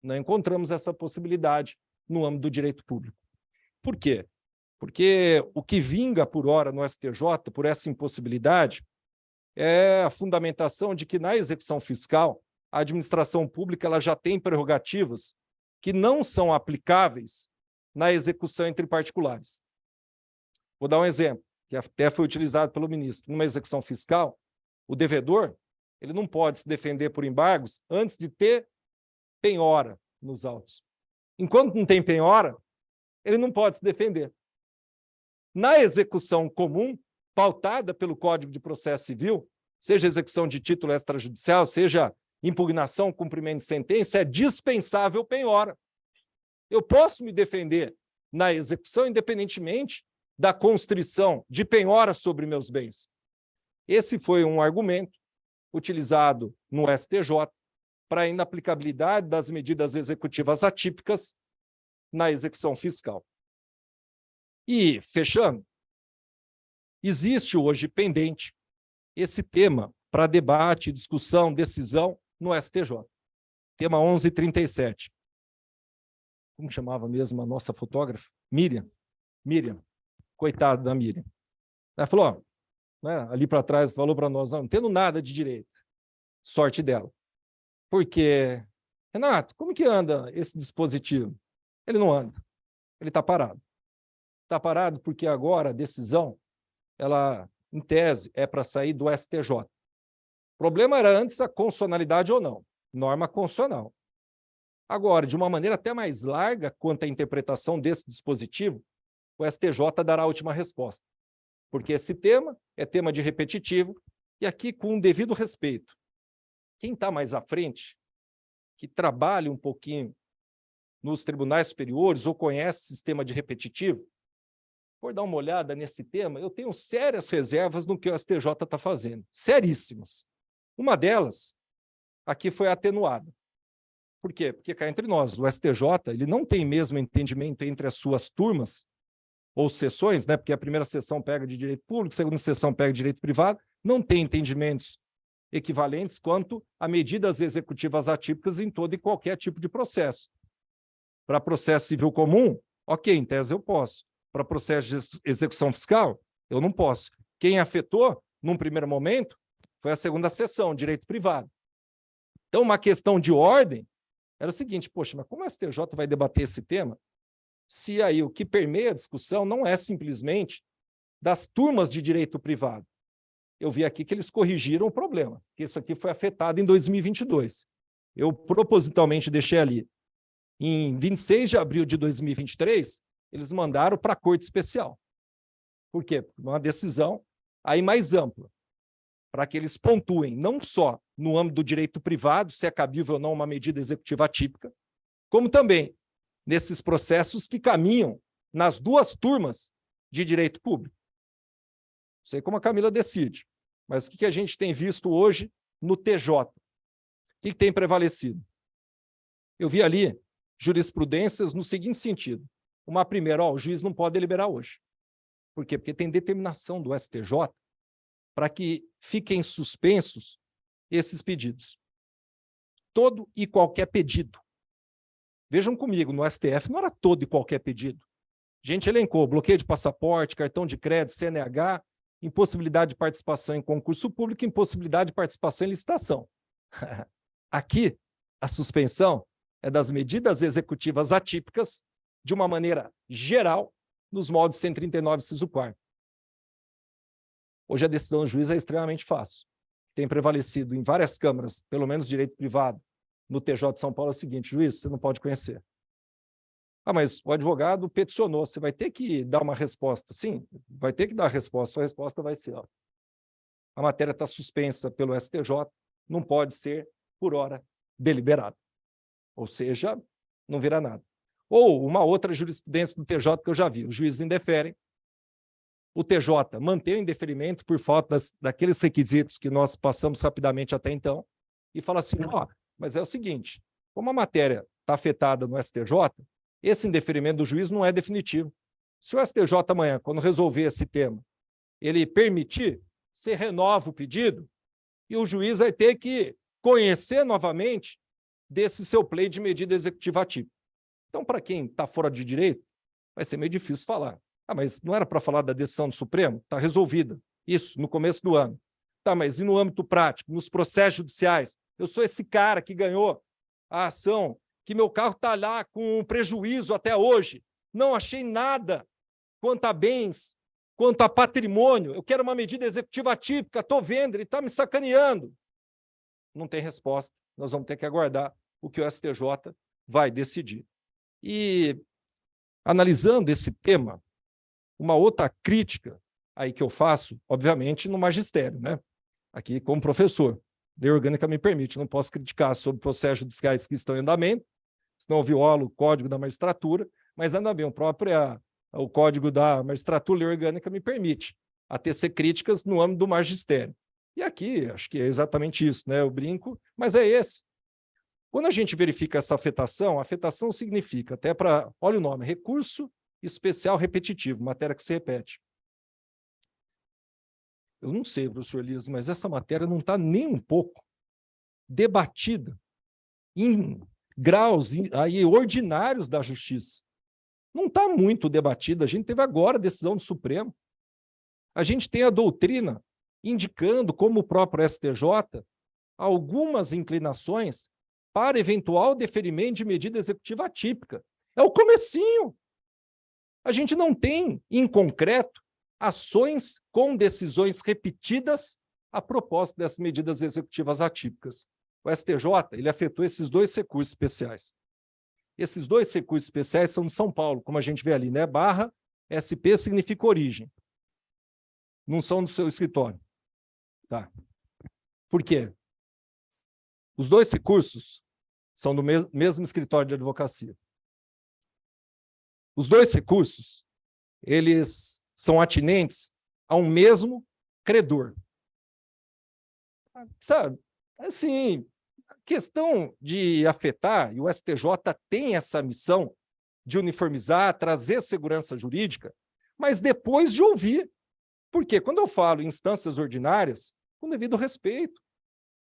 não encontramos essa possibilidade no âmbito do direito público. Por quê? Porque o que vinga por hora no STJ, por essa impossibilidade, é a fundamentação de que na execução fiscal, a administração pública ela já tem prerrogativas que não são aplicáveis na execução entre particulares. Vou dar um exemplo, que até foi utilizado pelo ministro. Numa execução fiscal, o devedor ele não pode se defender por embargos antes de ter penhora nos autos. Enquanto não tem penhora, ele não pode se defender. Na execução comum, pautada pelo Código de Processo Civil, seja execução de título extrajudicial, seja impugnação, cumprimento de sentença, é dispensável penhora. Eu posso me defender na execução independentemente da constrição de penhora sobre meus bens. Esse foi um argumento utilizado no STJ para a inaplicabilidade das medidas executivas atípicas na execução fiscal. E, fechando, existe hoje pendente esse tema para debate, discussão, decisão no STJ. Tema 1137. Como chamava mesmo a nossa fotógrafa? Miriam. Coitada da Miriam. Ela falou, ali para trás, falou para nós, não entendo nada de direito. Sorte dela. Porque, Renato, como que anda esse dispositivo? Ele não anda. Ele está parado. Está parado porque agora a decisão, ela, em tese, é para sair do STJ. problema era antes a constitucionalidade ou não, norma constitucional. Agora, de uma maneira até mais larga quanto à interpretação desse dispositivo, o STJ dará a última resposta, porque esse tema é tema de repetitivo, e aqui, com um devido respeito, quem está mais à frente, que trabalha um pouquinho nos tribunais superiores ou conhece sistema de repetitivo, for dar uma olhada nesse tema, eu tenho sérias reservas no que o STJ está fazendo, seríssimas. Uma delas, aqui foi atenuada. Por quê? Porque cá entre nós, o STJ, ele não tem mesmo entendimento entre as suas turmas ou sessões, né? Porque a primeira sessão pega de direito público, a segunda sessão pega de direito privado, não tem entendimentos equivalentes quanto a medidas executivas atípicas em todo e qualquer tipo de processo. Para processo civil comum, ok, em tese eu posso. Para processo de execução fiscal, eu não posso. Quem afetou, num primeiro momento, foi a segunda sessão, direito privado. Então, uma questão de ordem era o seguinte, poxa, mas como o STJ vai debater esse tema se aí o que permeia a discussão não é simplesmente das turmas de direito privado? Eu vi aqui que eles corrigiram o problema, que isso aqui foi afetado em 2022. Eu propositalmente deixei ali. Em 26 de abril de 2023, eles mandaram para a Corte Especial. Por quê? Uma decisão aí mais ampla, para que eles pontuem não só no âmbito do direito privado, se é cabível ou não uma medida executiva atípica, como também nesses processos que caminham nas duas turmas de direito público. Não sei como a Camila decide, mas o que a gente tem visto hoje no TJ? O que tem prevalecido? Eu vi ali jurisprudências no seguinte sentido. Uma primeira, o juiz não pode deliberar hoje. Por quê? Porque tem determinação do STJ para que fiquem suspensos esses pedidos. Todo e qualquer pedido. Vejam comigo, no STF não era todo e qualquer pedido. A gente elencou bloqueio de passaporte, cartão de crédito, CNH, impossibilidade de participação em concurso público, impossibilidade de participação em licitação. Aqui, a suspensão é das medidas executivas atípicas de uma maneira geral nos moldes 139, inciso 4º. Hoje a decisão do juiz é extremamente fácil. Tem prevalecido em várias câmaras, pelo menos direito privado, no TJ de São Paulo é o seguinte, juiz, você não pode conhecer. Ah, mas o advogado peticionou, você vai ter que dar uma resposta. Sim, vai ter que dar a resposta, sua resposta vai ser, a matéria está suspensa pelo STJ, não pode ser, por hora, deliberada. Ou seja, não virá nada. Ou uma outra jurisprudência do TJ que eu já vi, os juízes indeferem, o TJ mantém o indeferimento por falta daqueles requisitos que nós passamos rapidamente até então, e fala assim, mas é o seguinte, como a matéria está afetada no STJ, esse indeferimento do juiz não é definitivo. Se o STJ amanhã, quando resolver esse tema, ele permitir, você renova o pedido e o juiz vai ter que conhecer novamente desse seu play de medida executiva atípica. Então, para quem está fora de direito, vai ser meio difícil falar. Ah, mas não era para falar da decisão do Supremo? Está resolvida. Isso, no começo do ano. Tá, mas e no âmbito prático, nos processos judiciais? Eu sou esse cara que ganhou a ação, que meu carro está lá com um prejuízo até hoje. Não achei nada quanto a bens, quanto a patrimônio. Eu quero uma medida executiva atípica, estou vendo, ele está me sacaneando. Não tem resposta. Nós vamos ter que aguardar o que o STJ vai decidir. E, analisando esse tema, uma outra crítica aí que eu faço, obviamente, no magistério, né? Aqui como professor. Lei orgânica me permite, não posso criticar sobre processos judiciais que estão em andamento, senão eu violo o Código da Magistratura, mas ainda bem, o Código da Magistratura, Lei Orgânica, me permite a tecer críticas no âmbito do magistério. E aqui, acho que é exatamente isso, né? Eu brinco, mas é esse. Quando a gente verifica essa afetação, afetação significa, até para, olha o nome, recurso especial repetitivo, matéria que se repete. Eu não sei, professor Elias, mas essa matéria não está nem um pouco debatida em graus aí ordinários da justiça. Não está muito debatida. A gente teve agora a decisão do Supremo. A gente tem a doutrina indicando, como o próprio STJ, algumas inclinações para eventual deferimento de medida executiva atípica. É o comecinho. A gente não tem, em concreto, ações com decisões repetidas a propósito dessas medidas executivas atípicas. O STJ ele afetou esses 2 recursos especiais. Esses 2 recursos especiais são de São Paulo, como a gente vê ali, né? Barra SP significa origem. Não são do seu escritório. Tá. Por quê? Os 2 recursos são do mesmo escritório de advocacia. Os 2 recursos, eles são atinentes a um mesmo credor. Sabe? Assim, a questão de afetar, e o STJ tem essa missão de uniformizar, trazer segurança jurídica, mas depois de ouvir. Porque quando eu falo em instâncias ordinárias, com devido respeito,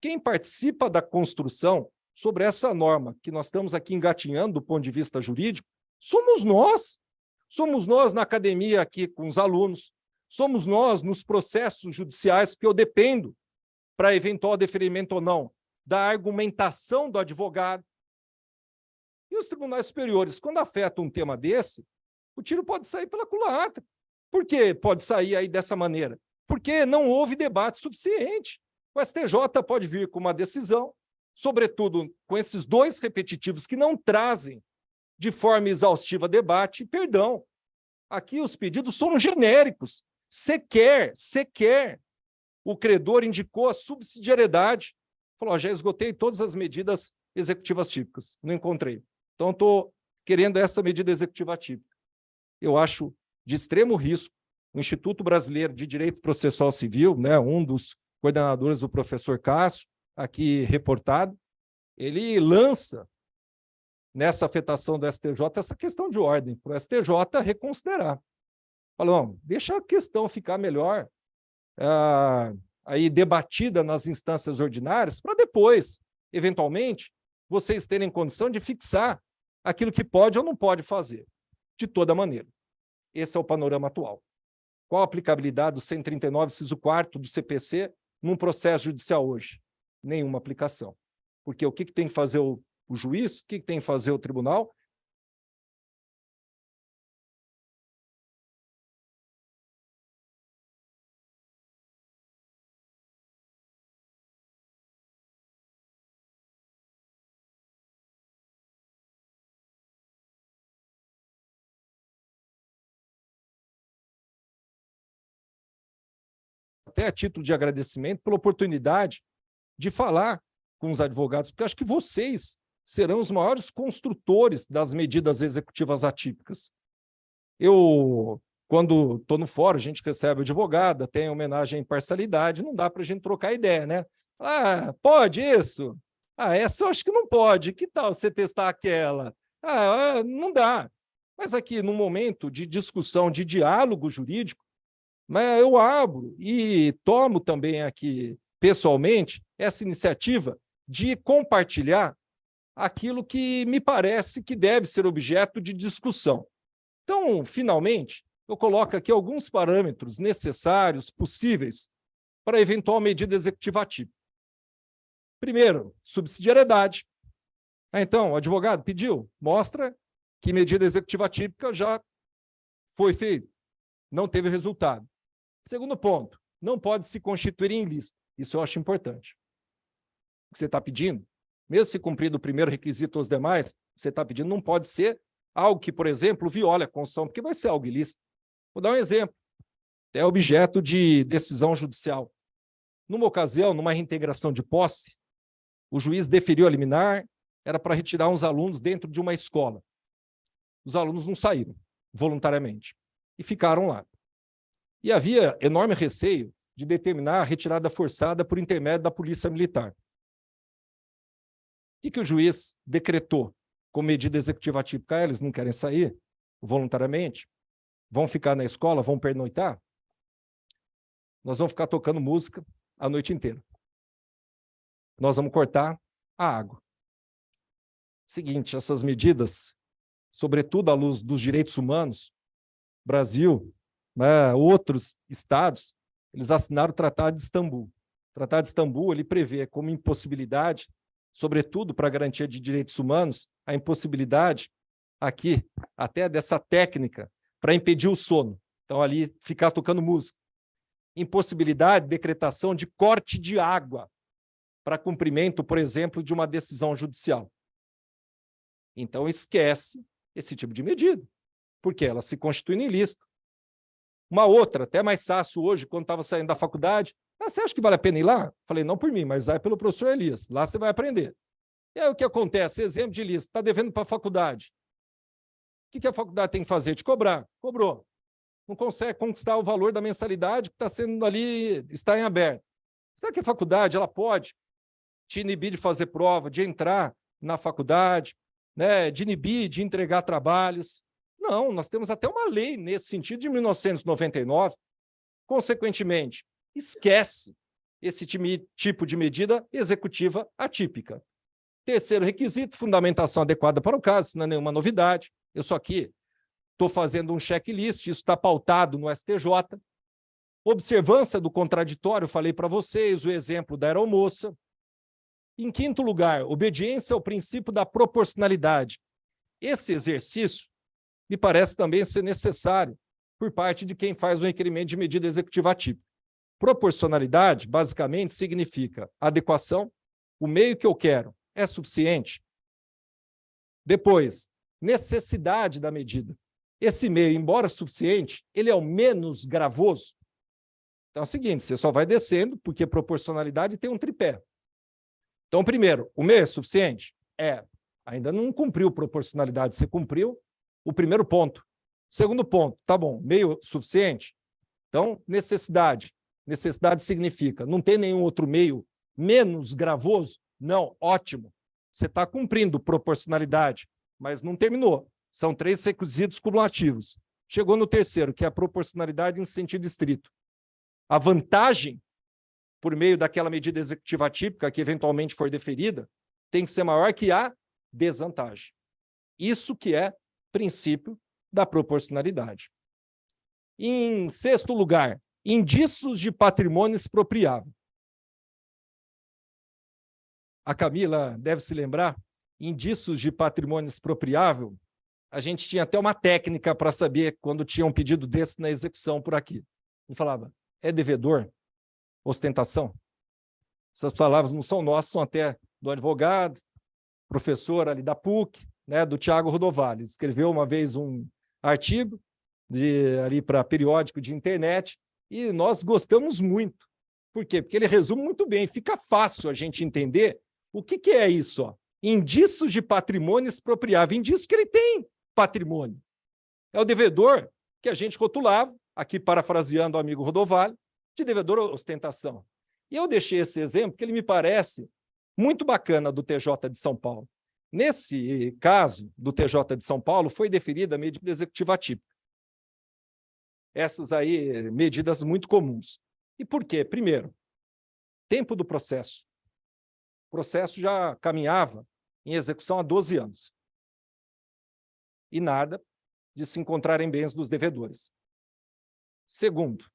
quem participa da construção sobre essa norma que nós estamos aqui engatinhando do ponto de vista jurídico, somos nós. Somos nós na academia aqui com os alunos, somos nós nos processos judiciais, que eu dependo para eventual deferimento ou não da argumentação do advogado. E os tribunais superiores, quando afetam um tema desse, o tiro pode sair pela culatra. Por que pode sair aí dessa maneira? Porque não houve debate suficiente. O STJ pode vir com uma decisão, sobretudo com esses 2 repetitivos que não trazem de forma exaustiva debate, e perdão. Aqui os pedidos são genéricos. Sequer o credor indicou a subsidiariedade. Falou, já esgotei todas as medidas executivas típicas. Não encontrei. Então, estou querendo essa medida executiva típica. Eu acho de extremo risco o Instituto Brasileiro de Direito Processual Civil, né, um dos coordenadores, o professor Cássio, aqui reportado, ele lança nessa afetação do STJ essa questão de ordem, para o STJ reconsiderar. Falou, deixa a questão ficar melhor, aí debatida nas instâncias ordinárias, para depois, eventualmente, vocês terem condição de fixar aquilo que pode ou não pode fazer, de toda maneira. Esse é o panorama atual. Qual a aplicabilidade do 139, inciso 4º do CPC num processo judicial hoje? Nenhuma aplicação. Porque o que tem que fazer o juiz, o que tem que fazer o tribunal? Até a título de agradecimento pela oportunidade de falar com os advogados, porque acho que vocês serão os maiores construtores das medidas executivas atípicas. Eu, quando estou no fórum, a gente recebe advogada, tem homenagem à imparcialidade, não dá para a gente trocar ideia, né? Ah, pode isso? Ah, essa eu acho que não pode. Que tal você testar aquela? Ah, não dá. Mas aqui, num momento de discussão, de diálogo jurídico, mas eu abro e tomo também aqui, pessoalmente, essa iniciativa de compartilhar aquilo que me parece que deve ser objeto de discussão. Então, finalmente, eu coloco aqui alguns parâmetros necessários, possíveis, para eventual medida executiva atípica. Primeiro, subsidiariedade. Então, o advogado pediu, mostra que medida executiva atípica já foi feita, não teve resultado. Segundo ponto, não pode se constituir em ilícito. Isso eu acho importante. O que você está pedindo, mesmo se cumprido o primeiro requisito os demais, você está pedindo não pode ser algo que, por exemplo, viole a Constituição, porque vai ser algo ilícito. Vou dar um exemplo. É objeto de decisão judicial. Numa ocasião, numa reintegração de posse, o juiz deferiu a liminar, era para retirar uns alunos dentro de uma escola. Os alunos não saíram voluntariamente e ficaram lá. E havia enorme receio de determinar a retirada forçada por intermédio da Polícia Militar. O que o juiz decretou como medida executiva atípica? Eles não querem sair voluntariamente? Vão ficar na escola? Vão pernoitar? Nós vamos ficar tocando música a noite inteira. Nós vamos cortar a água. Seguinte, essas medidas, sobretudo à luz dos direitos humanos, Brasil, né, outros estados, eles assinaram o Tratado de Istambul. O Tratado de Istambul ele prevê como impossibilidade, sobretudo para a garantia de direitos humanos, a impossibilidade aqui, até dessa técnica, para impedir o sono. Então, ali, ficar tocando música. impossibilidade de decretação de corte de água para cumprimento, por exemplo, de uma decisão judicial. Então, esquece esse tipo de medida, porque ela se constitui ilícita. Uma outra, até mais fácil hoje, quando estava saindo da faculdade, você acha que vale a pena ir lá? Falei, não por mim, mas vai pelo professor Elias, lá você vai aprender. E aí o que acontece? Exemplo de lista, está devendo para a faculdade. O que a faculdade tem que fazer? Te cobrar. Cobrou. Não consegue conquistar o valor da mensalidade que está sendo ali, está em aberto. Será que a faculdade ela pode te inibir de fazer prova, de entrar na faculdade, né, de inibir de entregar trabalhos? Não, nós temos até uma lei nesse sentido de 1999. Consequentemente, esquece esse tipo de medida executiva atípica. Terceiro requisito, fundamentação adequada para o caso, isso não é nenhuma novidade. Eu só aqui estou fazendo um checklist, isso está pautado no STJ. Observância do contraditório, falei para vocês, o exemplo da aeromoça. Em quinto lugar, obediência ao princípio da proporcionalidade. Esse exercício me parece também ser necessário por parte de quem faz o requerimento de medida executiva atípica. Proporcionalidade, basicamente, significa adequação, o meio que eu quero é suficiente. Depois, necessidade da medida. Esse meio, embora suficiente, ele é o menos gravoso. Então é o seguinte, você só vai descendo, porque proporcionalidade tem um tripé. Então, primeiro, o meio é suficiente? Ainda não cumpriu proporcionalidade, você cumpriu o primeiro ponto. Segundo ponto, tá bom, meio suficiente? Então, necessidade. Necessidade significa, não tem nenhum outro meio menos gravoso? Não, ótimo. Você está cumprindo proporcionalidade, mas não terminou. São 3 requisitos cumulativos. Chegou no terceiro, que é a proporcionalidade em sentido estrito. A vantagem, por meio daquela medida executiva atípica que eventualmente for deferida, tem que ser maior que a desvantagem. Isso que é princípio da proporcionalidade. Em sexto lugar, indícios de patrimônio expropriável. A Camila deve se lembrar, indícios de patrimônio expropriável, a gente tinha até uma técnica para saber quando tinha um pedido desse na execução por aqui. E falava, é devedor? Ostentação? Essas palavras não são nossas, são até do advogado, professor ali da PUC, né, do Tiago Rodovalho. Escreveu uma vez um artigo ali para periódico de internet e nós gostamos muito. Por quê? Porque ele resume muito bem, fica fácil a gente entender o que é isso. Ó. Indícios de patrimônio expropriável, indício que ele tem patrimônio. É o devedor que a gente rotulava, aqui parafraseando o amigo Rodovalho, de devedor ostentação. E eu deixei esse exemplo que ele me parece muito bacana do TJ de São Paulo. Nesse caso do TJ de São Paulo, foi deferida a medida executiva atípica. Essas aí, medidas muito comuns. E por quê? Primeiro, tempo do processo. O processo já caminhava em execução há 12 anos. E nada de se encontrarem bens dos devedores. Segundo,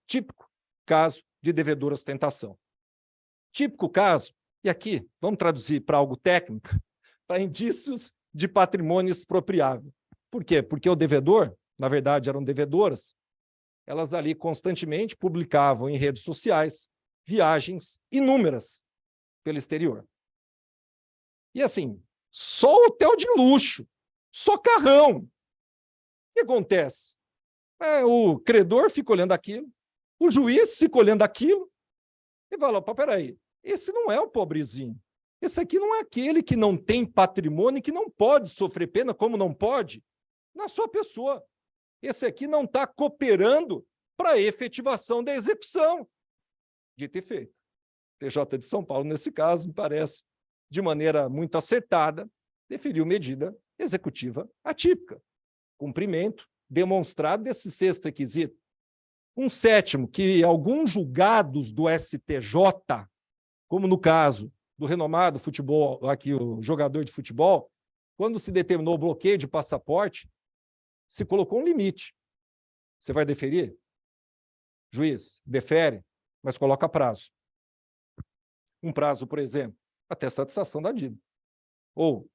típico caso de devedor ostentação. Típico caso, e aqui, vamos traduzir para algo técnico, para indícios de patrimônio expropriável. Por quê? Porque o devedor, na verdade eram devedoras, elas ali constantemente publicavam em redes sociais viagens inúmeras pelo exterior. E assim, só hotel de luxo, só carrão. O que acontece? O credor fica olhando aquilo, o juiz fica olhando aquilo e fala, opa, peraí, esse não é o pobrezinho. Esse aqui não é aquele que não tem patrimônio e que não pode sofrer pena, como não pode, na sua pessoa. Esse aqui não está cooperando para a efetivação da execução. Dito e feito. TJ de São Paulo, nesse caso, me parece, de maneira muito acertada, deferiu medida executiva atípica. Cumprimento demonstrado desse sexto requisito. Um sétimo, que alguns julgados do STJ, como no caso do renomado futebol, aqui o jogador de futebol, quando se determinou o bloqueio de passaporte, se colocou um limite. Você vai deferir? Juiz, defere, mas coloca prazo. Um prazo, por exemplo, até satisfação da dívida. Ou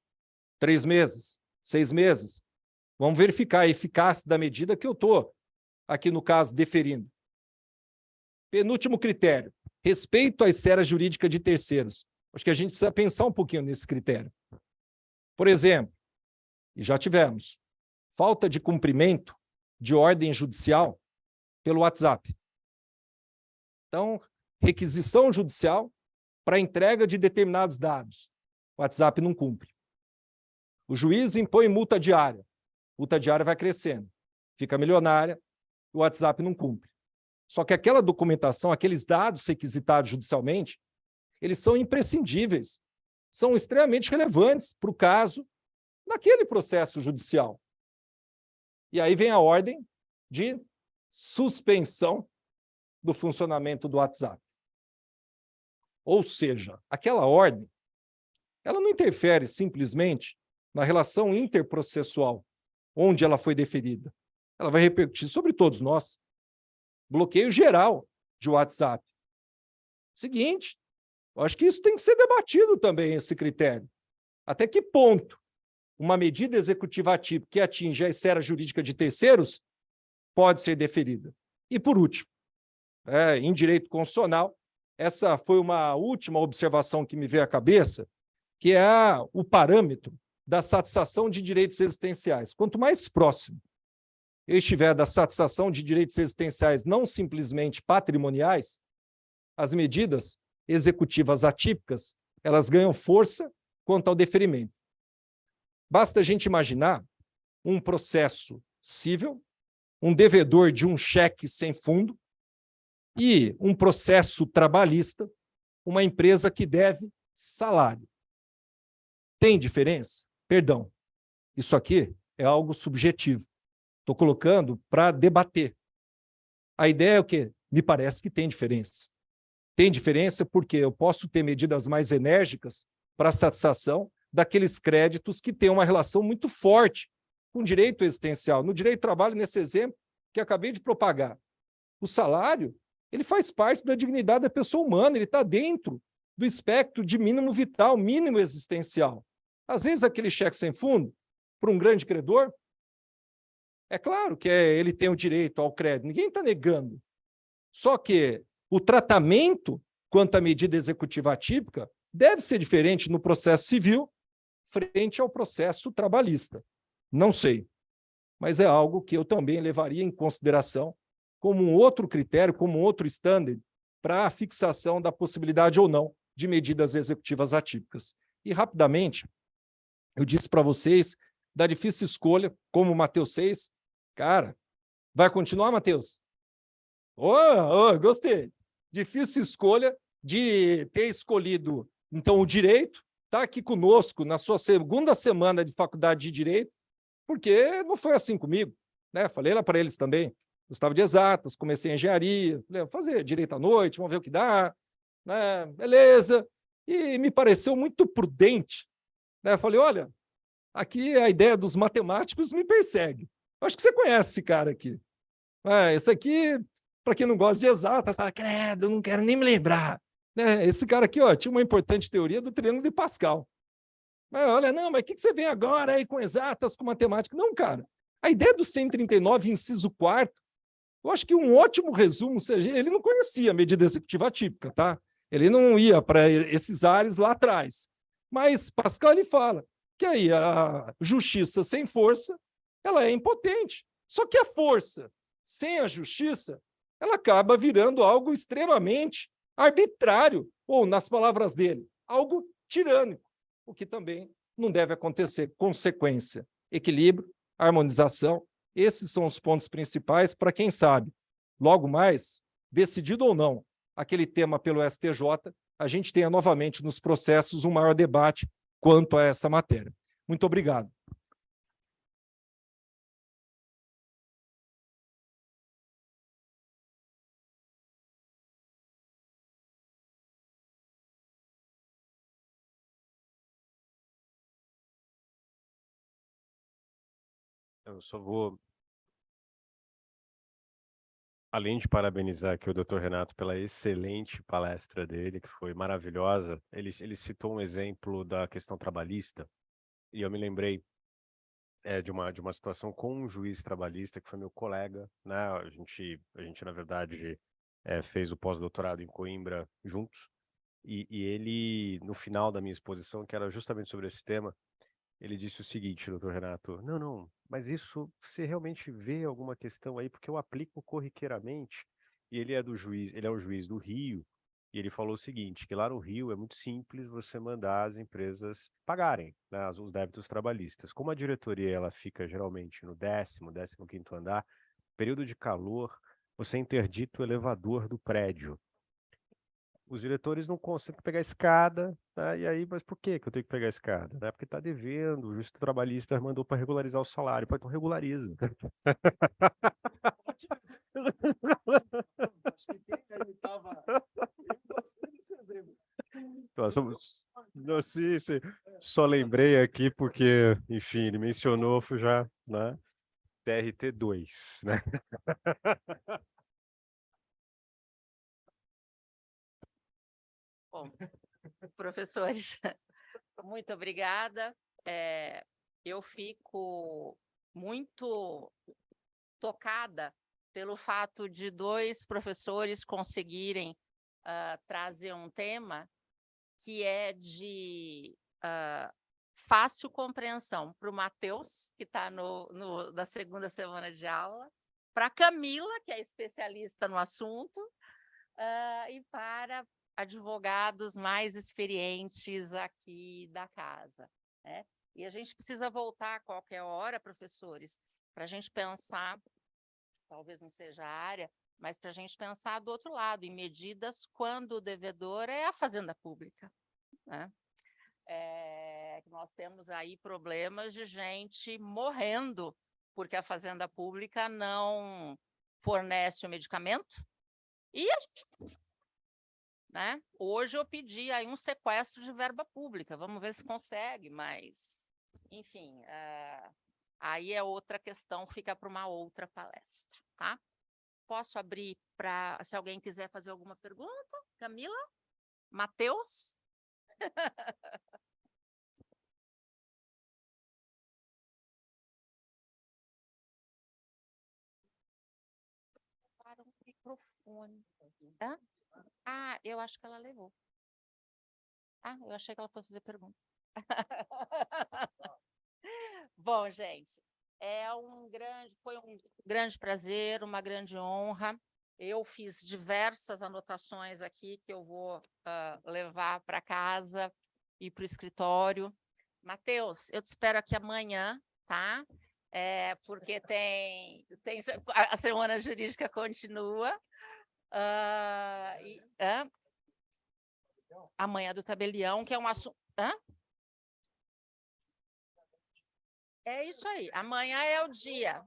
3 meses, 6 meses. Vamos verificar a eficácia da medida que eu estou, aqui no caso, deferindo. Penúltimo critério, respeito à esfera jurídica de terceiros. Acho que a gente precisa pensar um pouquinho nesse critério. Por exemplo, e já tivemos, falta de cumprimento de ordem judicial pelo WhatsApp. Então, requisição judicial para entrega de determinados dados. O WhatsApp não cumpre. O juiz impõe multa diária. Multa diária vai crescendo. Fica milionária, o WhatsApp não cumpre. Só que aquela documentação, aqueles dados requisitados judicialmente, eles são imprescindíveis, são extremamente relevantes para o caso naquele processo judicial. E aí vem a ordem de suspensão do funcionamento do WhatsApp. Ou seja, aquela ordem, ela não interfere simplesmente na relação interprocessual, onde ela foi deferida. Ela vai repercutir sobre todos nós. Bloqueio geral de WhatsApp. Seguinte, eu acho que isso tem que ser debatido também, esse critério. Até que ponto uma medida executiva atípica que atinge a esfera jurídica de terceiros pode ser deferida? E, por último, em direito constitucional, essa foi uma última observação que me veio à cabeça, que é o parâmetro da satisfação de direitos existenciais. Quanto mais próximo eu estiver da satisfação de direitos existenciais não simplesmente patrimoniais, as medidas executivas atípicas, elas ganham força quanto ao deferimento. Basta a gente imaginar um processo civil, um devedor de um cheque sem fundo e um processo trabalhista, uma empresa que deve salário. Tem diferença? Perdão, isso aqui é algo subjetivo. Estou colocando para debater. A ideia é o quê? Me parece que tem diferença. Tem diferença porque eu posso ter medidas mais enérgicas para a satisfação daqueles créditos que têm uma relação muito forte com o direito existencial. No direito do trabalho, nesse exemplo que acabei de propagar, o salário, ele faz parte da dignidade da pessoa humana, ele está dentro do espectro de mínimo vital, mínimo existencial. Às vezes, aquele cheque sem fundo, para um grande credor, é claro que ele tem o direito ao crédito, ninguém está negando. Só que o tratamento quanto à medida executiva atípica deve ser diferente no processo civil frente ao processo trabalhista. Não sei, mas é algo que eu também levaria em consideração como um outro critério, como um outro standard para a fixação da possibilidade ou não de medidas executivas atípicas. E, rapidamente, eu disse para vocês da difícil escolha, como o Mateus 6, cara, vai continuar, Mateus? Gostei. Difícil escolha de ter escolhido, então, o direito, está aqui conosco na sua segunda semana de faculdade de Direito, porque não foi assim comigo, né? Falei lá para eles também, gostava de exatas, comecei em engenharia, falei, vou fazer direito à noite, vamos ver o que dá, né? Beleza. E me pareceu muito prudente, né? Falei, olha, aqui a ideia dos matemáticos me persegue. Acho que você conhece esse cara aqui. Esse aqui, para quem não gosta de exatas, fala, credo, eu não quero nem me lembrar. Né? Esse cara aqui, ó, tinha uma importante teoria do triângulo de Pascal. Olha, não, mas o que você vem agora aí com exatas, com matemática? Não, cara. A ideia do 139, inciso 4º, eu acho que um ótimo resumo, seja, ele não conhecia a medida executiva atípica, tá? Ele não ia para esses ares lá atrás. Mas Pascal, ele fala que aí a justiça sem força, ela é impotente. Só que a força sem a justiça, ela acaba virando algo extremamente arbitrário, ou, nas palavras dele, algo tirânico, o que também não deve acontecer. Consequência, equilíbrio, harmonização, esses são os pontos principais para quem sabe. Logo mais, decidido ou não aquele tema pelo STJ, a gente tenha novamente nos processos um maior debate quanto a essa matéria. Muito obrigado. Eu só vou, além de parabenizar aqui o Dr. Renato pela excelente palestra dele, que foi maravilhosa, ele citou um exemplo da questão trabalhista, e eu me lembrei de uma situação com um juiz trabalhista, que foi meu colega, né? A gente, na verdade, fez o pós-doutorado em Coimbra juntos, e ele, no final da minha exposição, que era justamente sobre esse tema, ele disse o seguinte, doutor Renato, não, mas isso, você realmente vê alguma questão aí, porque eu aplico corriqueiramente, e ele é o juiz do Rio, e ele falou o seguinte, que lá no Rio é muito simples você mandar as empresas pagarem, né, os débitos trabalhistas. Como a diretoria ela fica geralmente no 15º andar, período de calor, você interdita o elevador do prédio. Os diretores não conseguem pegar a escada, tá? E aí, mas por que que eu tenho que pegar a escada? Né? Porque está devendo, o justiça trabalhista mandou para regularizar o salário. Pô, então regulariza. Então, não, sim. Só lembrei aqui porque, enfim, ele mencionou já, né? TRT2, né? Bom, professores, muito obrigada. Eu fico muito tocada pelo fato de 2 professores conseguirem trazer um tema que é de fácil compreensão para o Matheus, que está na segunda semana de aula, para a Camila, que é especialista no assunto, e para advogados mais experientes aqui da casa, né? E a gente precisa voltar a qualquer hora, professores, para a gente pensar, talvez não seja a área, mas para a gente pensar do outro lado, em medidas quando o devedor é a fazenda pública, né? Nós temos aí problemas de gente morrendo porque a fazenda pública não fornece o medicamento e a gente, né? Hoje eu pedi aí um sequestro de verba pública, vamos ver se consegue, mas, enfim, aí é outra questão, fica para uma outra palestra, tá? Posso abrir para, se alguém quiser fazer alguma pergunta? Camila? Matheus? Para o microfone. Hã? Ah, eu acho que ela levou. Ah, eu achei que ela fosse fazer pergunta. Bom, gente, foi um grande prazer, uma grande honra. Eu fiz diversas anotações aqui que eu vou levar para casa e para o escritório. Matheus, eu te espero aqui amanhã, tá? Porque a semana jurídica continua. Amanhã do tabelião, que é um assunto. É isso aí, amanhã é o dia.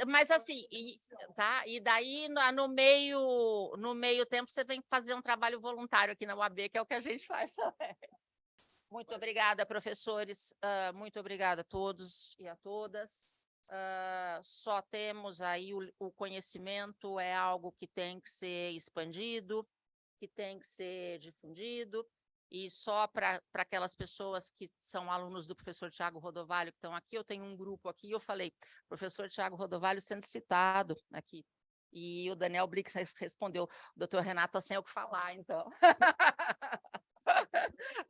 Mas assim, tá? E daí no meio tempo você vem fazer um trabalho voluntário aqui na UAB, que é o que a gente faz também. Muito obrigada, professores, muito obrigada a todos e a todas. Só temos aí o conhecimento, é algo que tem que ser expandido, que tem que ser difundido, e só para aquelas pessoas que são alunos do professor Tiago Rodovalho, que estão aqui, eu tenho um grupo aqui, eu falei, professor Tiago Rodovalho sendo citado aqui, e o Daniel Brix respondeu, o doutor Renato sem o que falar, então.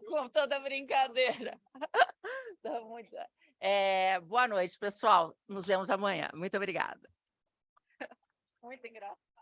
Com toda brincadeira. Boa noite, pessoal. Nos vemos amanhã. Muito obrigada. Muito engraçado.